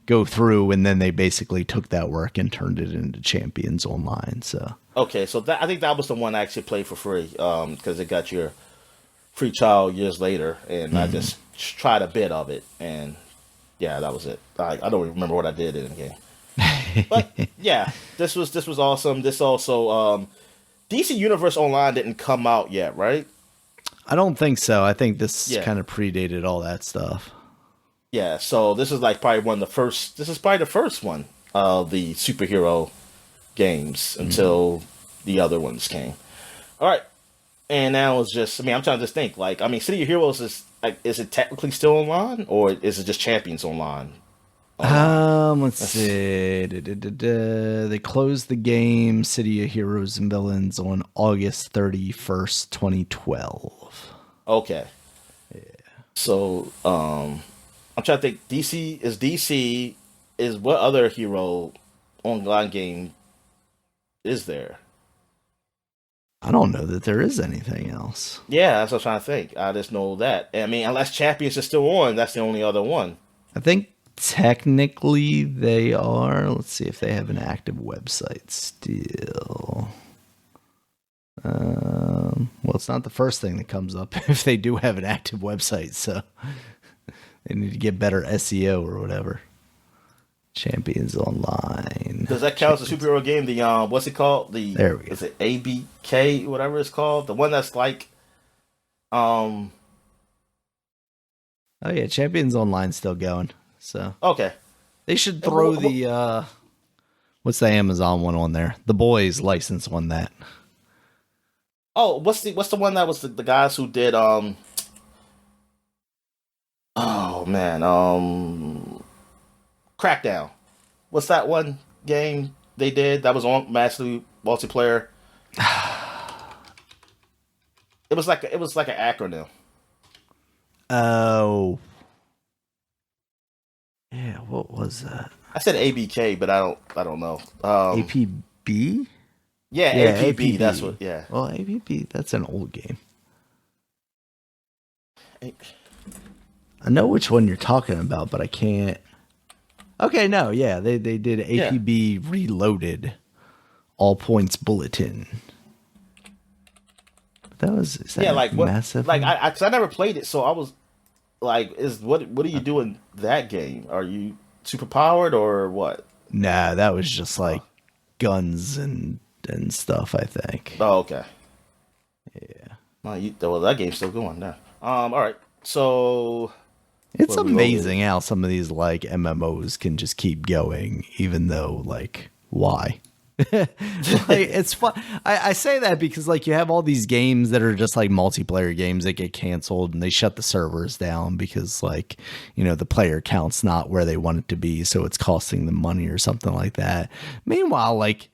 go through, and then they basically took that work and turned it into Champions Online. So Okay, so I think that was the one I actually played for free because it got your free trial years later, and I just tried a bit of it, and yeah, that was it. I don't even remember what I did in the game, but yeah, this was awesome. This also DC Universe Online didn't come out yet, right? I don't think so. I think this Yeah, kind of predated all that stuff. yeah. So this is like probably one of the first. This is probably the first one of the superhero games until the other ones came. All right, and now it's just. I mean, I'm trying to just think. Like, I mean, City of Heroes is like, is it technically still online, or is it just Champions Online? Online. Let's That's see. They closed the game City of Heroes and Villains on August 31st, 2012. okay. So, I'm trying to think. DC is what other hero online game is there? I don't know that there is anything else. Yeah, that's what I'm trying to think. I just know that. I mean, unless Champions is still on, that's the only other one. I think Technically, they are. Let's see if they have an active website still. Well, it's not the first thing that comes up if they do have an active website, so they need to get better SEO or whatever. Champions Online. Does that count as a superhero game? The what's it called? There we go. Is it ABK, whatever it's called? The one that's like Oh yeah, Champions Online still going. So okay. They should throw the what's the Amazon one on there? The Boys license on that. Oh, what's the one that was the guys who did oh man, Crackdown. What's that one game they did that was on massively multiplayer? It was like an acronym. Oh. Yeah, what was that? I said ABK, but I don't know. APB? Yeah, APB. That's what. Yeah. Well, APB. That's an old game. I know which one you're talking about, but I can't. Okay, no, yeah, they did APB Reloaded, All Points Bulletin. But that was like massive. Like I never played it, so I was like, what do you do in that game? Are you super powered or what? Nah, that was just like guns and stuff, I think. Oh, okay. Yeah. Well, that game's still going now. All right. So it's amazing how some of these like MMOs can just keep going, even though like why? Like, it's fun. I say that because like you have all these games that are just like multiplayer games that get canceled and they shut the servers down because like, you know, the player count's not where they want it to be, so it's costing them money or something like that. Meanwhile, like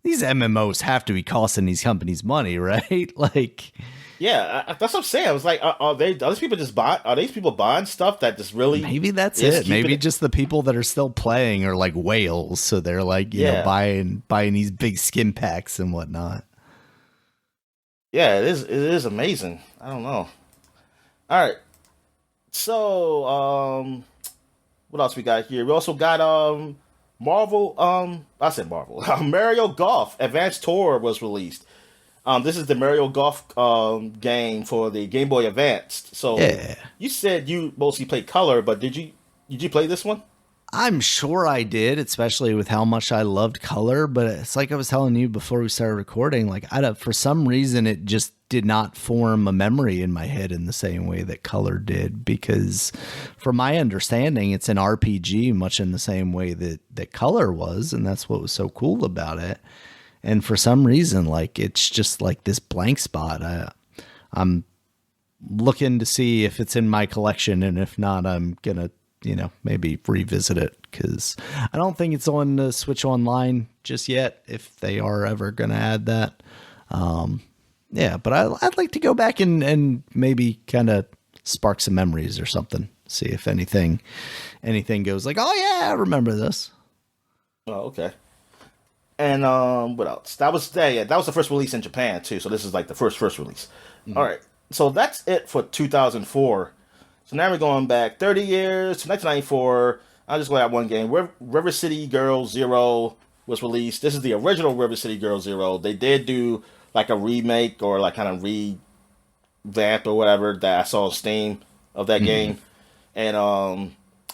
these MMOs have to be costing these companies money, right? Like, yeah, that's what I'm saying. I was like, are these people buying stuff that just really? Maybe that's it. Maybe just the people that are still playing are like whales, so they're like, you know, buying these big skin packs and whatnot. Yeah, it is amazing. I don't know. All right, so what else we got here? We also got Marvel. I said Marvel. Mario Golf Advanced Tour was released. This is the Mario Golf game for the Game Boy Advanced. So you said you mostly played color, but did you play this one? I'm sure I did, especially with how much I loved color. But it's like I was telling you before we started recording, like for some reason it just did not form a memory in my head in the same way that color did. Because from my understanding, it's an RPG much in the same way that color was. And that's what was so cool about it. And for some reason, like, it's just like this blank spot. I'm looking to see if it's in my collection. And if not, I'm going to, you know, maybe revisit it because I don't think it's on the Switch Online just yet, if they are ever going to add that. Yeah, but I'd like to go back and maybe kind of spark some memories or something. See if anything goes like, oh, yeah, I remember this. Oh, okay. And what else? That was the first release in Japan too. So this is like the first release. Mm-hmm. All right. So that's it for 2004. So now we're going back 30 years to 1994. I'll just go at one game. River City Girl Zero was released. This is the original River City Girl Zero. They did do like a remake or like kind of revamp or whatever that I saw on Steam of that game. And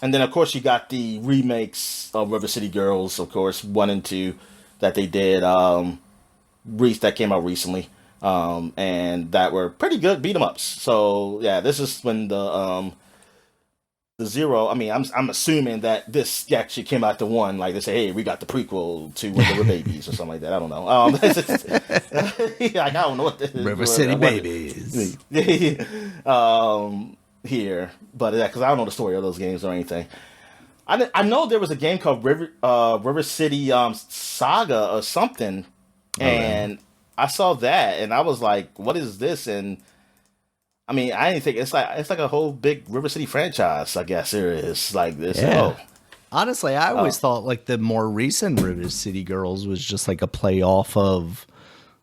then of course you got the remakes of River City Girls, of course, 1 and 2. That they did, that came out recently, and that were pretty good beat 'em ups. So yeah, this is when the Zero. I mean, I'm assuming that this actually came out to 1. Like they say, hey, we got the prequel to when they were babies or something like that. I don't know. Like I don't know what this is. River City Babies. Here, but because I don't know the story of those games or anything. I know there was a game called River City Saga or something, and I saw that and I was like, "What is this?" And I mean, I didn't think it's like a whole big River City franchise. I guess there is like this. Yeah. Honestly, I always thought like the more recent River City Girls was just like a play off of,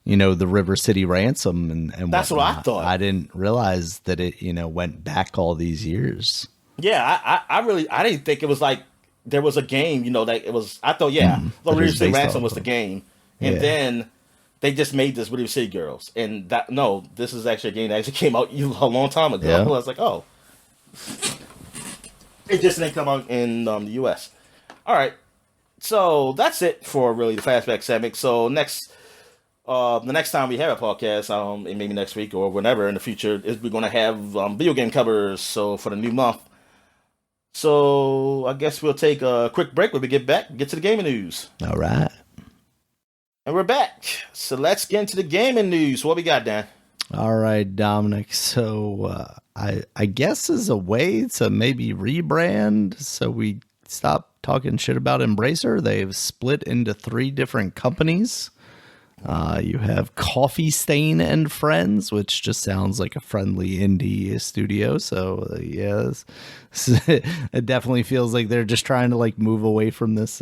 you know, the River City Ransom and that's whatnot. what I thought. I didn't realize that it, you know, went back all these years. Yeah, I didn't think it was like there was a game, that it was. I thought, the That River is City based Ransom off was the of. game, and Yeah. then they just made this River City Girls, and that no, this is actually a game that actually came out a long time ago. I Yeah. was like, oh, it just didn't come out in the U.S. All right, so that's it for really the flashback segment. So the next time we have a podcast, and maybe next week or whenever in the future, is we're gonna have video game covers. So for the new month. So I guess we'll take a quick break when we get back, get to the gaming news. All right. And we're back. So let's get into the gaming news. What we got, Dan? All right, Dominic. So I guess as a way to maybe rebrand, so we stop talking shit about Embracer, they've split into 3 different companies. You have Coffee Stain and Friends, which just sounds like a friendly indie studio. So yes, it definitely feels like they're just trying to like move away from this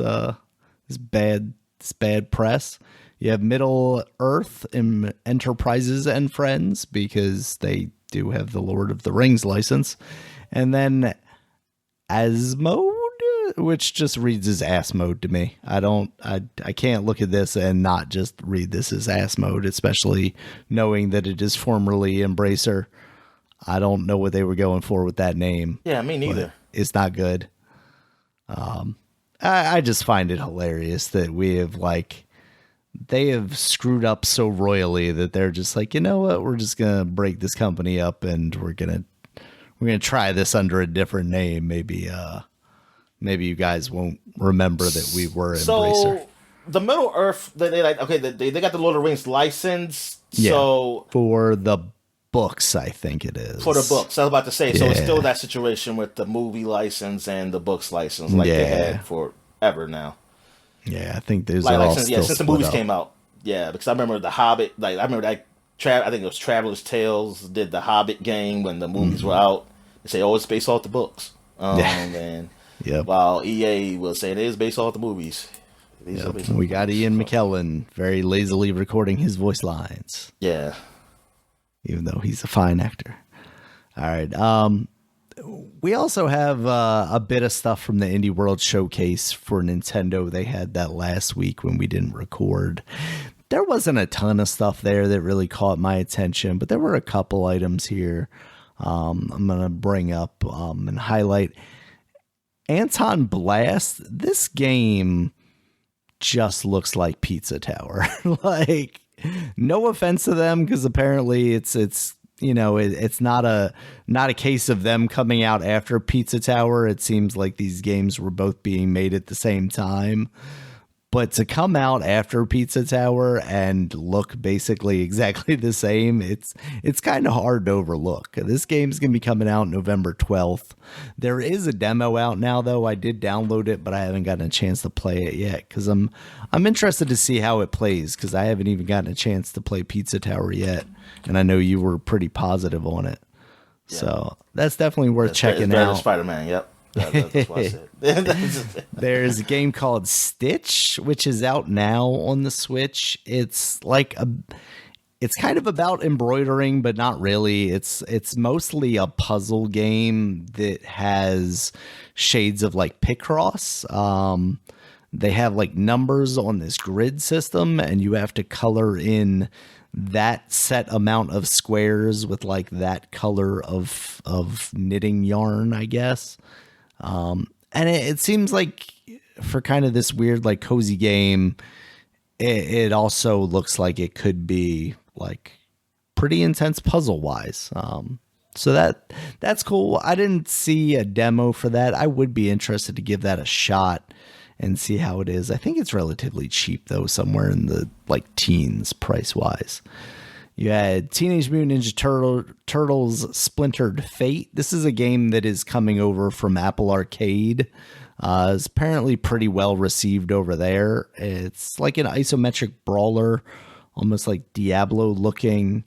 bad press. You have Middle Earth Enterprises and Friends because they do have the Lord of the Rings license, and then Asmode, which just reads as ass mode to me. I can't look at this and not just read this as ass mode, especially knowing that it is formerly Embracer. I don't know what they were going for with that name. Yeah, me neither. It's not good. I just find it hilarious that they have screwed up so royally that they're just like, you know what, we're just gonna break this company up and we're gonna try this under a different name. Maybe you guys won't remember that we were Embracer. So the Middle Earth, they got the Lord of the Rings license. Yeah, so for the books, I think it is. For the books, I was about to say. So it's Yeah. still that situation with the movie license and the books license, like they had forever now. Yeah, I think those Like, are all since still the split movies up. came out. Yeah, because I remember The Hobbit. Like I remember that. I think it was Traveler's Tales did the Hobbit game when the movies were out. They say, "Oh, it's based off the books." And Yep. while EA was saying it is based off the movies. These are based off We the got movies. Ian McKellen very lazily recording his voice lines, Yeah. even though he's a fine actor. All right. We also have a bit of stuff from the Indie World Showcase for Nintendo. They had that last week when we didn't record. There wasn't a ton of stuff there that really caught my attention, but there were a couple items here I'm going to bring up and highlight. Anton Blast, this game just looks like Pizza Tower. Like, no offense to them, because apparently it's not a case of them coming out after Pizza Tower. It seems like these games were both being made at the same time. But to come out after Pizza Tower and look basically exactly the same, it's kind of hard to overlook. This game's going to be coming out November 12th. There is a demo out now, though. I did download it, but I haven't gotten a chance to play it yet because I'm interested to see how it plays, because I haven't even gotten a chance to play Pizza Tower yet, and I know you were pretty positive on it. Yeah. So that's definitely worth checking out. Spider-Man, yep. That's what I said. There's a game called Stitch, which is out now on the Switch. It's kind of about embroidering, but not really. It's mostly a puzzle game that has shades of like Picross. They have like numbers on this grid system, and you have to color in that set amount of squares with like that color of knitting yarn, I guess. And it seems like for kind of this weird, like cozy game, it also looks like it could be like pretty intense puzzle wise. So that's cool. I didn't see a demo for that. I would be interested to give that a shot and see how it is. I think it's relatively cheap though, somewhere in the like teens price wise. You had Teenage Mutant Ninja Turtles Splintered Fate. This is a game that is coming over from Apple Arcade. It's apparently pretty well received over there. It's like an isometric brawler, almost like Diablo looking.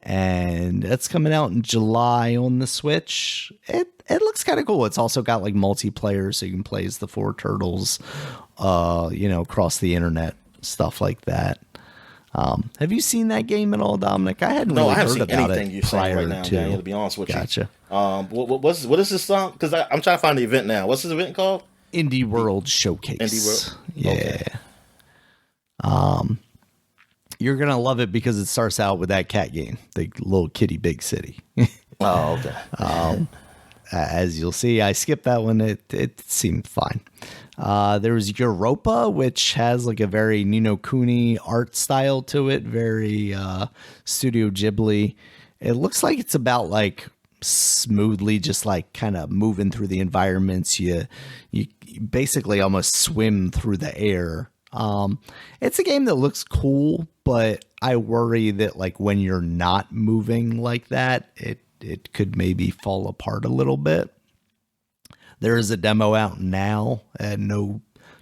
And it's coming out in July on the Switch. It looks kind of cool. It's also got like multiplayer, so you can play as the 4 turtles, across the internet, stuff like that. Have you seen that game at all, Dominic? I hadn't really I haven't heard seen about anything it you're saying prior right now, to. Daniel, to be honest with Gotcha. you. What is this song? Because I'm trying to find the event now. What's this event called? Indie World Showcase. Indie World? Yeah. Okay. You're going to love it because it starts out with that cat game, the Little Kitty Big City. Oh, okay. As you'll see, I skipped that one. It seemed fine. There's Europa, which has like a very Ni no Kuni art style to it, very Studio Ghibli. It looks like it's about like smoothly just like kind of moving through the environments. You basically almost swim through the air. It's a game that looks cool, but I worry that like when you're not moving like that, it could maybe fall apart a little bit. There is a demo out now, and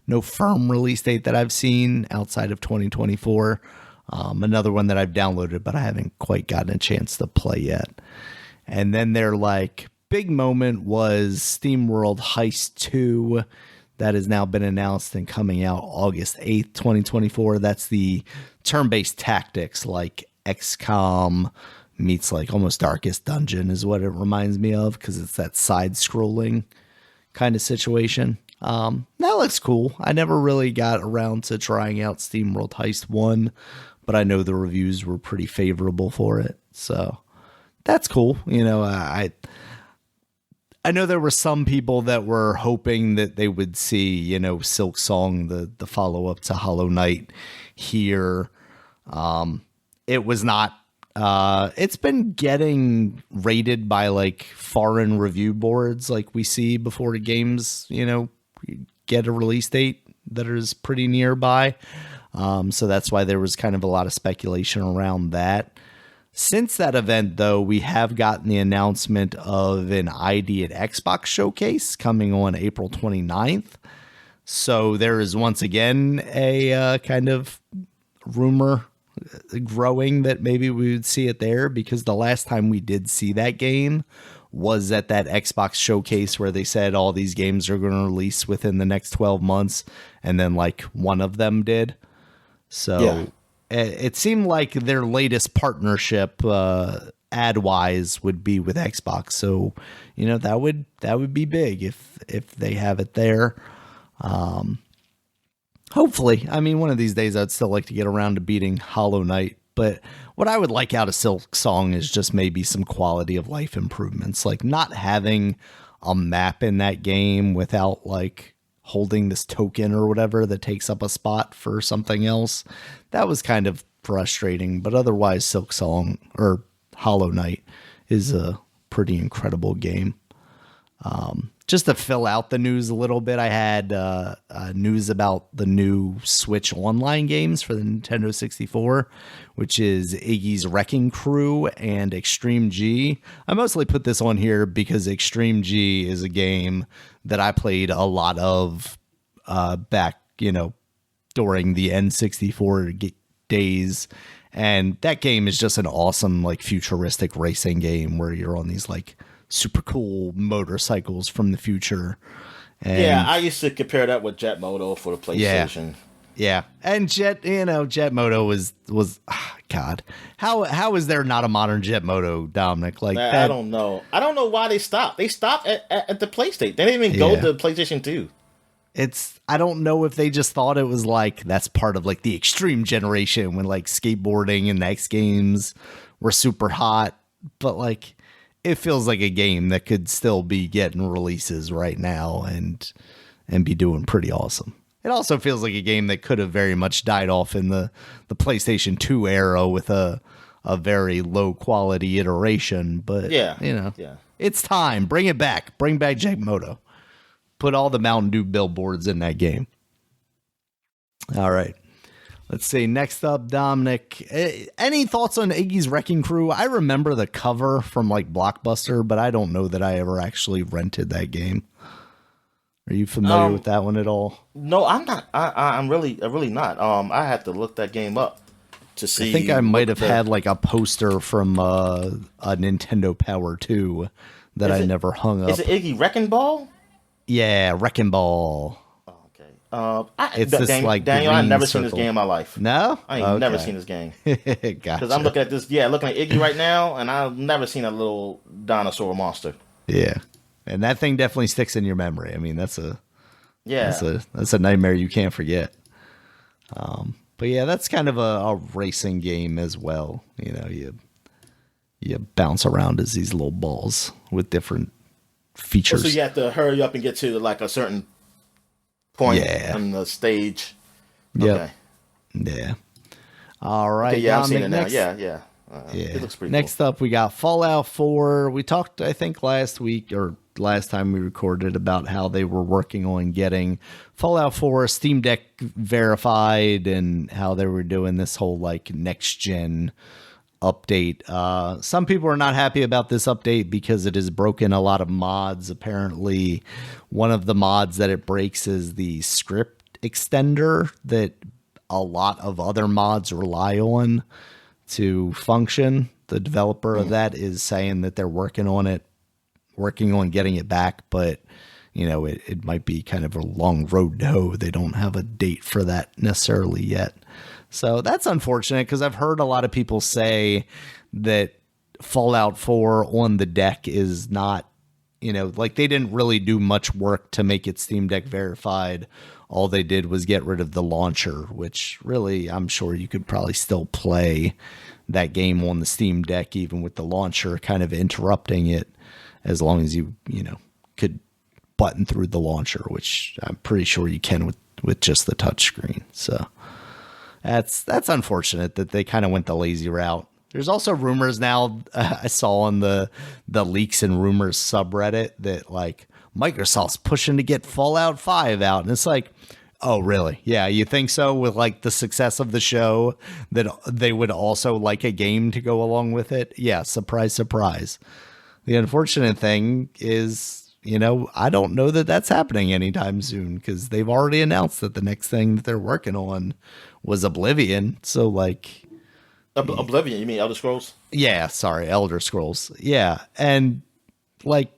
no firm release date that I've seen outside of 2024. Another one that I've downloaded, but I haven't quite gotten a chance to play yet. And then their like big moment was SteamWorld Heist 2. That has now been announced and coming out August 8th, 2024. That's the turn-based tactics like XCOM meets like almost Darkest Dungeon is what it reminds me of, because it's that side-scrolling kind of situation. That looks cool. I never really got around to trying out SteamWorld Heist 1, but I know the reviews were pretty favorable for it. So that's cool. You know, I know there were some people that were hoping that they would see, you know, Silk Song, the follow-up to Hollow Knight here. It was not. It's been getting rated by like foreign review boards like we see before the games, you know, get a release date that is pretty nearby. So that's why there was kind of a lot of speculation around that. Since that event, though, we have gotten the announcement of an ID at Xbox showcase coming on April 29th. So there is once again a kind of rumor growing that maybe we would see it there, because the last time we did see that game was at that Xbox showcase where they said all these games are going to release within the next 12 months. And then like one of them did. So yeah. It seemed like their latest partnership ad wise would be with Xbox. So, you know, that would be big if they have it there. Hopefully, I mean, one of these days I'd still like to get around to beating Hollow Knight, but what I would like out of Silk Song is just maybe some quality of life improvements, like not having a map in that game without like holding this token or whatever that takes up a spot for something else. That was kind of frustrating, but otherwise Silk Song or Hollow Knight is a pretty incredible game. Just to fill out the news a little bit, I had news about the new Switch online games for the Nintendo 64, which is Iggy's Wrecking Crew and Extreme G. I mostly put this on here because Extreme G is a game that I played a lot of back, you know, during the N64 days. And that game is just an awesome, like, futuristic racing game where you're on these, like, super cool motorcycles from the future. And yeah, I used to compare that with Jet Moto for the PlayStation. Yeah. And Jet Moto was God. How is there not a modern Jet Moto, Dominic? Like I don't know. I don't know why they stopped. They stopped at the PlayStation. They didn't even go to PlayStation 2. I don't know if they just thought it was like that's part of like the extreme generation when like skateboarding and X Games were super hot, but like it feels like a game that could still be getting releases right now and be doing pretty awesome. It also feels like a game that could have very much died off in the PlayStation 2 era with a very low quality iteration. But, it's time. Bring it back. Bring back Jet Moto. Put all the Mountain Dew billboards in that game. All right. Let's see. Next up, Dominic. Any thoughts on Iggy's Wrecking Crew? I remember the cover from like Blockbuster, but I don't know that I ever actually rented that game. Are you familiar with that one at all? No, I'm not. I'm really not. I had to look that game up to see. I think I might have had like a poster from a Nintendo Power 2 that I never hung up. Is it Iggy Wrecking Ball? Yeah, Wrecking Ball. Okay. It's this like Daniel, I've green never seen this circle. game in my life. No? I ain't never seen this game. Gotcha. Because I'm looking at this, looking at Iggy right now, and I've never seen a little dinosaur monster. Yeah. And that thing definitely sticks in your memory. I mean, that's a Yeah. that's a nightmare you can't forget. But yeah, that's kind of a racing game as well. You know, you bounce around as these little balls with different features. So you have to hurry up and get to like a certain point Yeah. on the stage. Yep. Okay. Yeah. All right. Okay, yeah, I'm Dominic, seeing it now. next- Yeah. It looks pretty Next up, we got Fallout 4. We talked, I think, last week or last time we recorded about how they were working on getting Fallout 4 Steam Deck verified and how they were doing this whole like next gen update. Some people are not happy about this update because it has broken a lot of mods. Apparently, one of the mods that it breaks is the script extender that a lot of other mods rely on to function. The developer of that is saying that they're working on getting it back, but you know, it might be kind of a long road to hoe. They don't have a date for that necessarily yet. So that's unfortunate because I've heard a lot of people say that Fallout 4 on the deck is not, you know, like they didn't really do much work to make it Steam Deck verified. All they did was get rid of the launcher, which really I'm sure you could probably still play that game on the Steam Deck, even with the launcher kind of interrupting it, as long as you know, could button through the launcher, which I'm pretty sure you can with just the touchscreen. So that's unfortunate that they kind of went the lazy route. There's also rumors now I saw on the leaks and rumors subreddit that like Microsoft's pushing to get Fallout 5 out. And it's like, oh, really? Yeah, you think so? With like the success of the show that they would also like a game to go along with it? Yeah, surprise, surprise. The unfortunate thing is, you know, I don't know that that's happening anytime soon because they've already announced that the next thing that they're working on was Oblivion. So like... Oblivion, you mean Elder Scrolls? Yeah, sorry, Elder Scrolls. Yeah, and like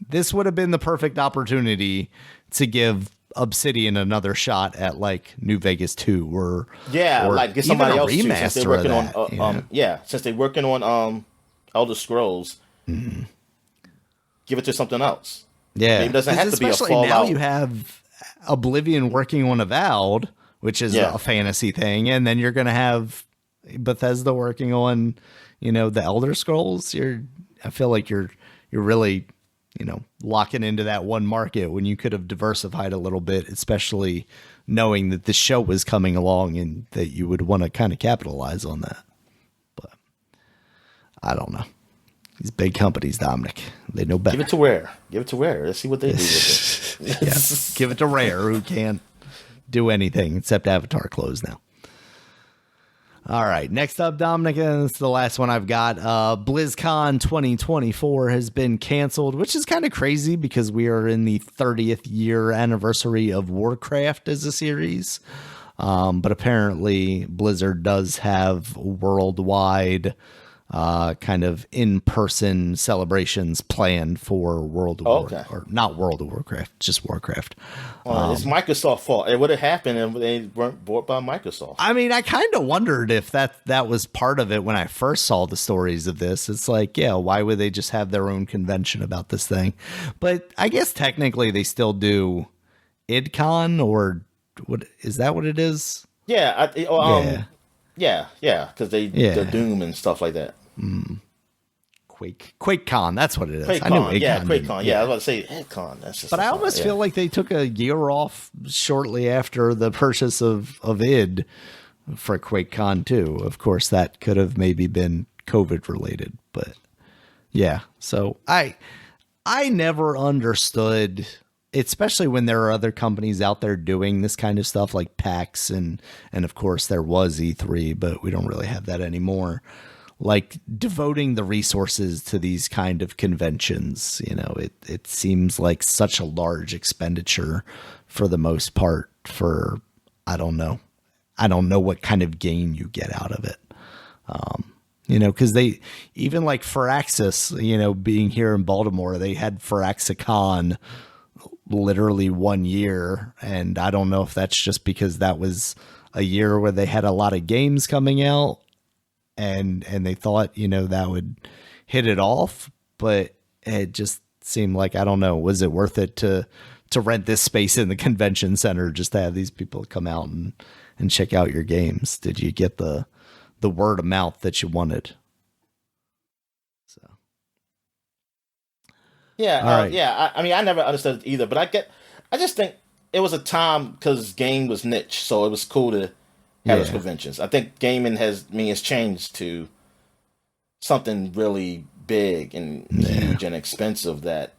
this would have been the perfect opportunity to give Obsidian another shot at like New Vegas 2 or like get somebody else to, since they're working on since they're working on Elder Scrolls. Mm-hmm. Give it to something else. Yeah, maybe it doesn't have to be a Fallout. Now you have Oblivion working on Avowed, which is a fantasy thing, and then you're going to have Bethesda working on, you know, the Elder Scrolls. I feel like you're really, you know, locking into that one market when you could have diversified a little bit, especially knowing that the show was coming along and that you would want to kind of capitalize on that. But I don't know. These big companies, Dominic, they know better. Give it to Rare. Let's see what they do with it. Yeah, give it to Rare, who can't do anything except Avatar clothes now. All right, next up, Dominic, and it's the last one I've got. BlizzCon 2024 has been canceled, which is kind of crazy because we are in the 30th year anniversary of Warcraft as a series. But apparently Blizzard does have worldwide kind of in-person celebrations planned for World of Warcraft, or not World of Warcraft, just Warcraft. It's Microsoft's fault. It would have happened if they weren't bought by Microsoft. I mean, I kind of wondered if that was part of it when I first saw the stories of this. It's like, yeah, why would they just have their own convention about this thing? But I guess technically they still do IdCon, or what is that what it is? Yeah, because the Doom and stuff like that. QuakeCon, that's what it is. QuakeCon, I knew QuakeCon. Yeah, I was about to say IdCon. That's just. But I almost feel like they took a year off shortly after the purchase of id for QuakeCon too. Of course, that could have maybe been COVID related, but yeah. So I never understood, especially when there are other companies out there doing this kind of stuff like PAX and of course there was E3, but we don't really have that anymore. Like devoting the resources to these kind of conventions, you know, it seems like such a large expenditure for the most part for, I don't know what kind of gain you get out of it. You know, because they, even like Firaxis, you know, being here in Baltimore, they had FiraxaCon literally 1 year. And I don't know if that's just because that was a year where they had a lot of games coming out and they thought, that would hit it off, but it just seemed like, I don't know, was it worth it to rent this space in the convention center just to have these people come out and check out your games? Did you get the word of mouth that you wanted? So, yeah, all right. yeah. I mean, I never understood it either, but I just think it was a time because game was niche, so it was cool to have those conventions. I think gaming has changed to something really big and huge and expensive that,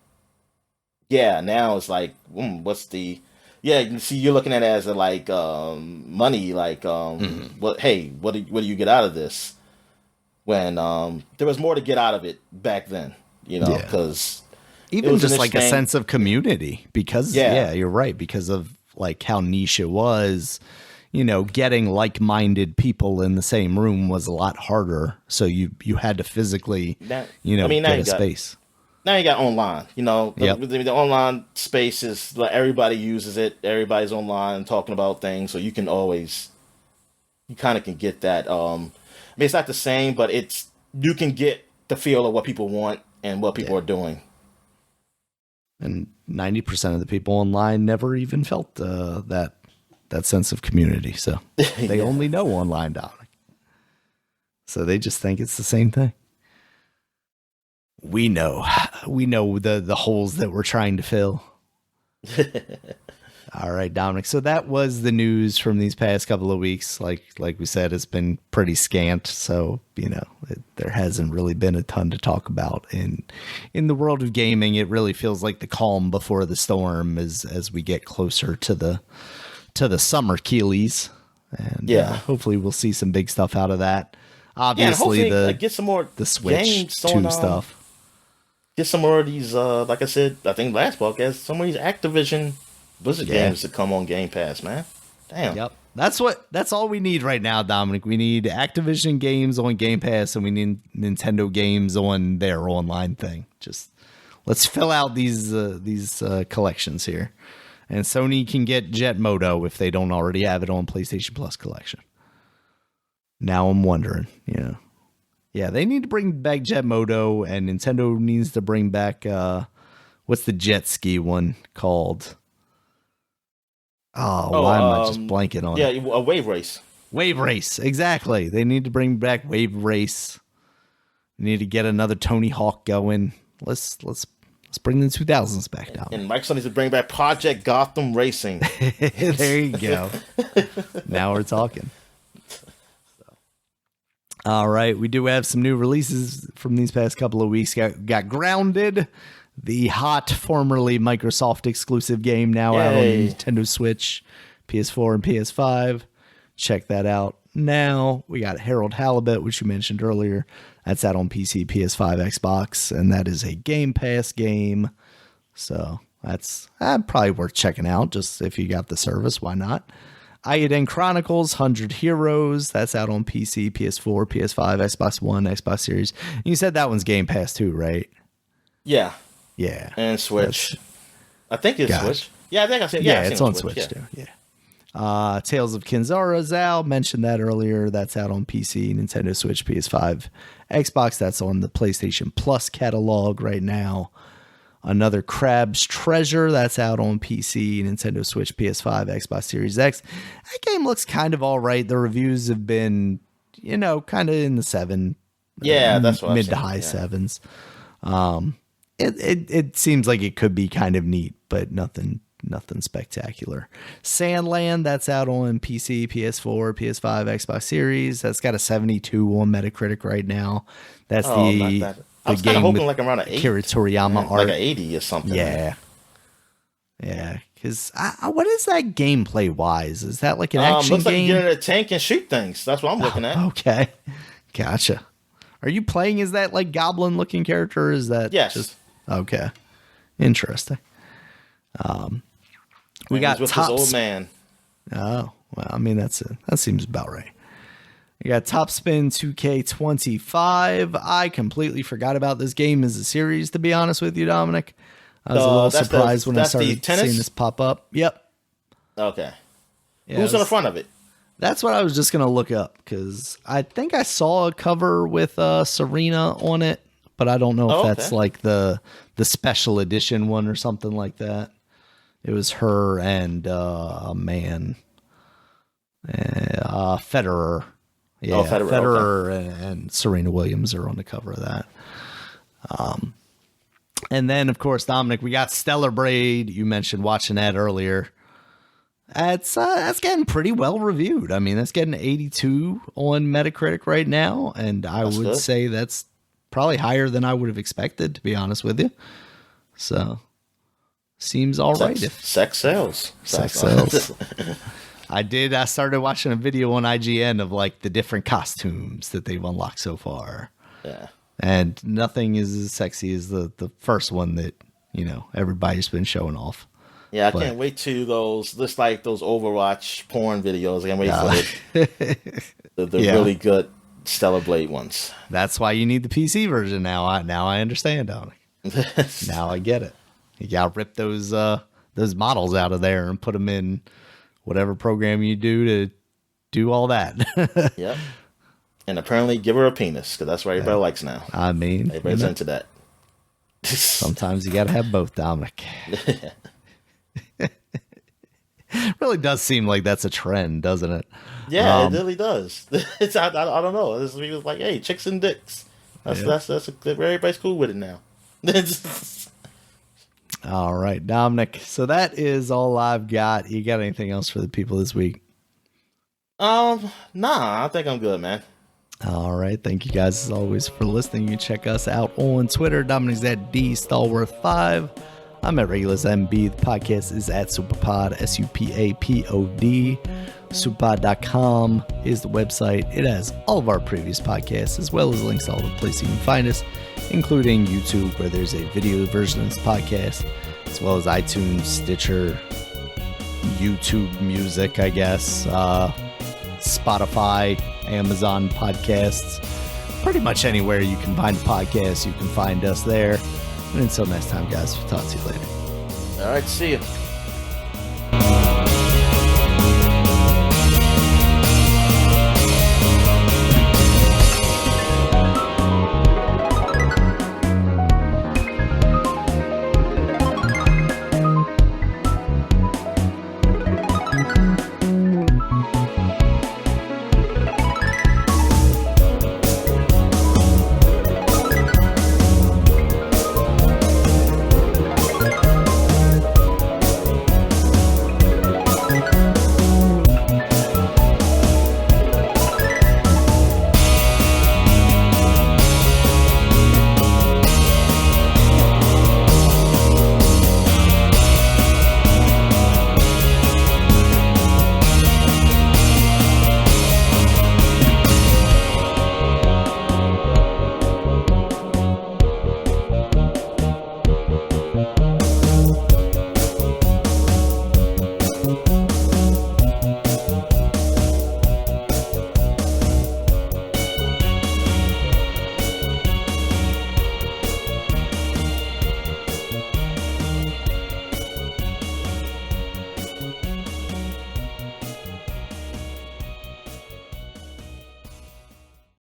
now it's like, what's the, you see, you're looking at it as a, like, money, like, what do you get out of this? When there was more to get out of it back then, because even just like a sense of community, because you're right, because of like how niche it was. Getting like-minded people in the same room was a lot harder. So you had to physically, get a space. Now you got online, the online space is like everybody uses it. Everybody's online talking about things. So you kind of can get that. I mean, it's not the same, but you can get the feel of what people want and what people are doing. And 90% of the people online never even felt that sense of community. So they only know online, Dominic. So they just think it's the same thing. We know the holes that we're trying to fill. All right, Dominic. So that was the news from these past couple of weeks. Like we said, it's been pretty scant. So, there hasn't really been a ton to talk about in the world of gaming. It really feels like the calm before the storm as we get closer to the summer Keeleys. And hopefully we'll see some big stuff out of that. Obviously, get some more the Switch 2 stuff. Get some more of these, like I said, I think last podcast, some of these Activision Blizzard games to come on Game Pass, man. Damn. Yep. That's all we need right now, Dominic. We need Activision games on Game Pass, and we need Nintendo games on their online thing. Just let's fill out these collections here. And Sony can get Jet Moto if they don't already have it on PlayStation Plus collection. Now I'm wondering, Yeah, they need to bring back Jet Moto, and Nintendo needs to bring back, what's the jet ski one called? Why am I just blanking on it? Yeah, a Wave Race. Wave Race, exactly. They need to bring back Wave Race. They need to get another Tony Hawk going. Let's bring the 2000s back down. And Microsoft needs to bring back Project Gotham Racing. There you go. Now we're talking. All right, we do have some new releases from these past couple of weeks. Got Grounded, the hot, formerly Microsoft exclusive game, now out on Nintendo Switch, PS4, and PS5. Check that out now. We got Harold Halibut, which you mentioned earlier. That's out on PC, PS5, Xbox, and that is a Game Pass game. So that's probably worth checking out, just if you got the service, why not? Eiyuuden Chronicles 100 Heroes, that's out on PC, PS4, PS5, Xbox One, Xbox Series. You said that one's Game Pass too, right? Yeah. Yeah. And Switch. I think it's Switch. Yeah, I think I said it's on Switch too. Yeah. Tales of Kenzera, Zal mentioned that earlier. That's out on PC, Nintendo Switch, PS5, Xbox. That's on the PlayStation Plus catalog right now. Another Crab's Treasure, that's out on PC, Nintendo Switch, PS5, Xbox Series X. That game looks kind of all right. The reviews have been, kind of in the 7. Yeah, that's what mid to high 7s. It seems like it could be kind of neat, but nothing spectacular. Sandland, that's out on PC, PS4, PS5, Xbox Series. That's got a 72 on Metacritic right now. That's I was kind of hoping like around an 8. Akira Toriyama art. Like an 80 or something. Yeah. Yeah. Because what is that gameplay wise? Is that like an action looks game? Like you get in a tank and shoot things. That's what I'm looking at. Okay. Gotcha. Are you playing as that like goblin looking character? Or is that just okay? Interesting. We got with his old man. Oh, well, I mean, that seems about right. You got Top Spin 2K25. I completely forgot about this game as a series, to be honest with you, Dominic. I was a little That's surprised when I that's the started tennis? seeing this pop up. Yep. Okay. Yeah, Who's on the front of it? That's what I was just going to look up because I think I saw a cover with Serena on it, but I don't know if that's like the special edition one or something like that. It was her and a man, Federer. Yeah, Federer and Serena Williams are on the cover of that. And then, of course, Dominic, we got Stellar Braid. You mentioned watching that earlier. That's getting pretty well reviewed. I mean, that's getting 82 on Metacritic right now, and that's would say that's probably higher than I would have expected, to be honest with you. So, seems all right. Sex sells. Sex sells. I started watching a video on IGN of like the different costumes that they've unlocked so far. Yeah. And nothing is as sexy as the first one that, everybody's been showing off. Yeah, I can't wait to those Overwatch porn videos. I can't wait for the really good Stellar Blade ones. That's why you need the PC version now. I understand, Dominic. Now I get it. You gotta rip those models out of there and put them in whatever program you do to do all that. Yep. And apparently give her a penis, because that's what everybody likes now. I mean, everybody's into that. Sometimes you gotta have both, Dominic. Really does seem like that's a trend, doesn't it? Yeah, it really does. I don't know. This was like, hey, chicks and dicks. Everybody's cool with it now. All right, Dominic. So that is all I've got. You got anything else for the people this week? Nah, I think I'm good, man. All right. Thank you guys as always for listening. You can check us out on Twitter. Dominic's at DStalworth5. I'm at Regulus MB. The podcast is at Superpod, SUPAPOD. Superpod.com is the website. It has all of our previous podcasts, as well as links to all the places you can find us, including YouTube, where there's a video version of this podcast, as well as iTunes, Stitcher, YouTube Music, I guess, Spotify, Amazon Podcasts. Pretty much anywhere you can find a podcast, you can find us there. And until next time, guys, we'll talk to you later. All right, see you.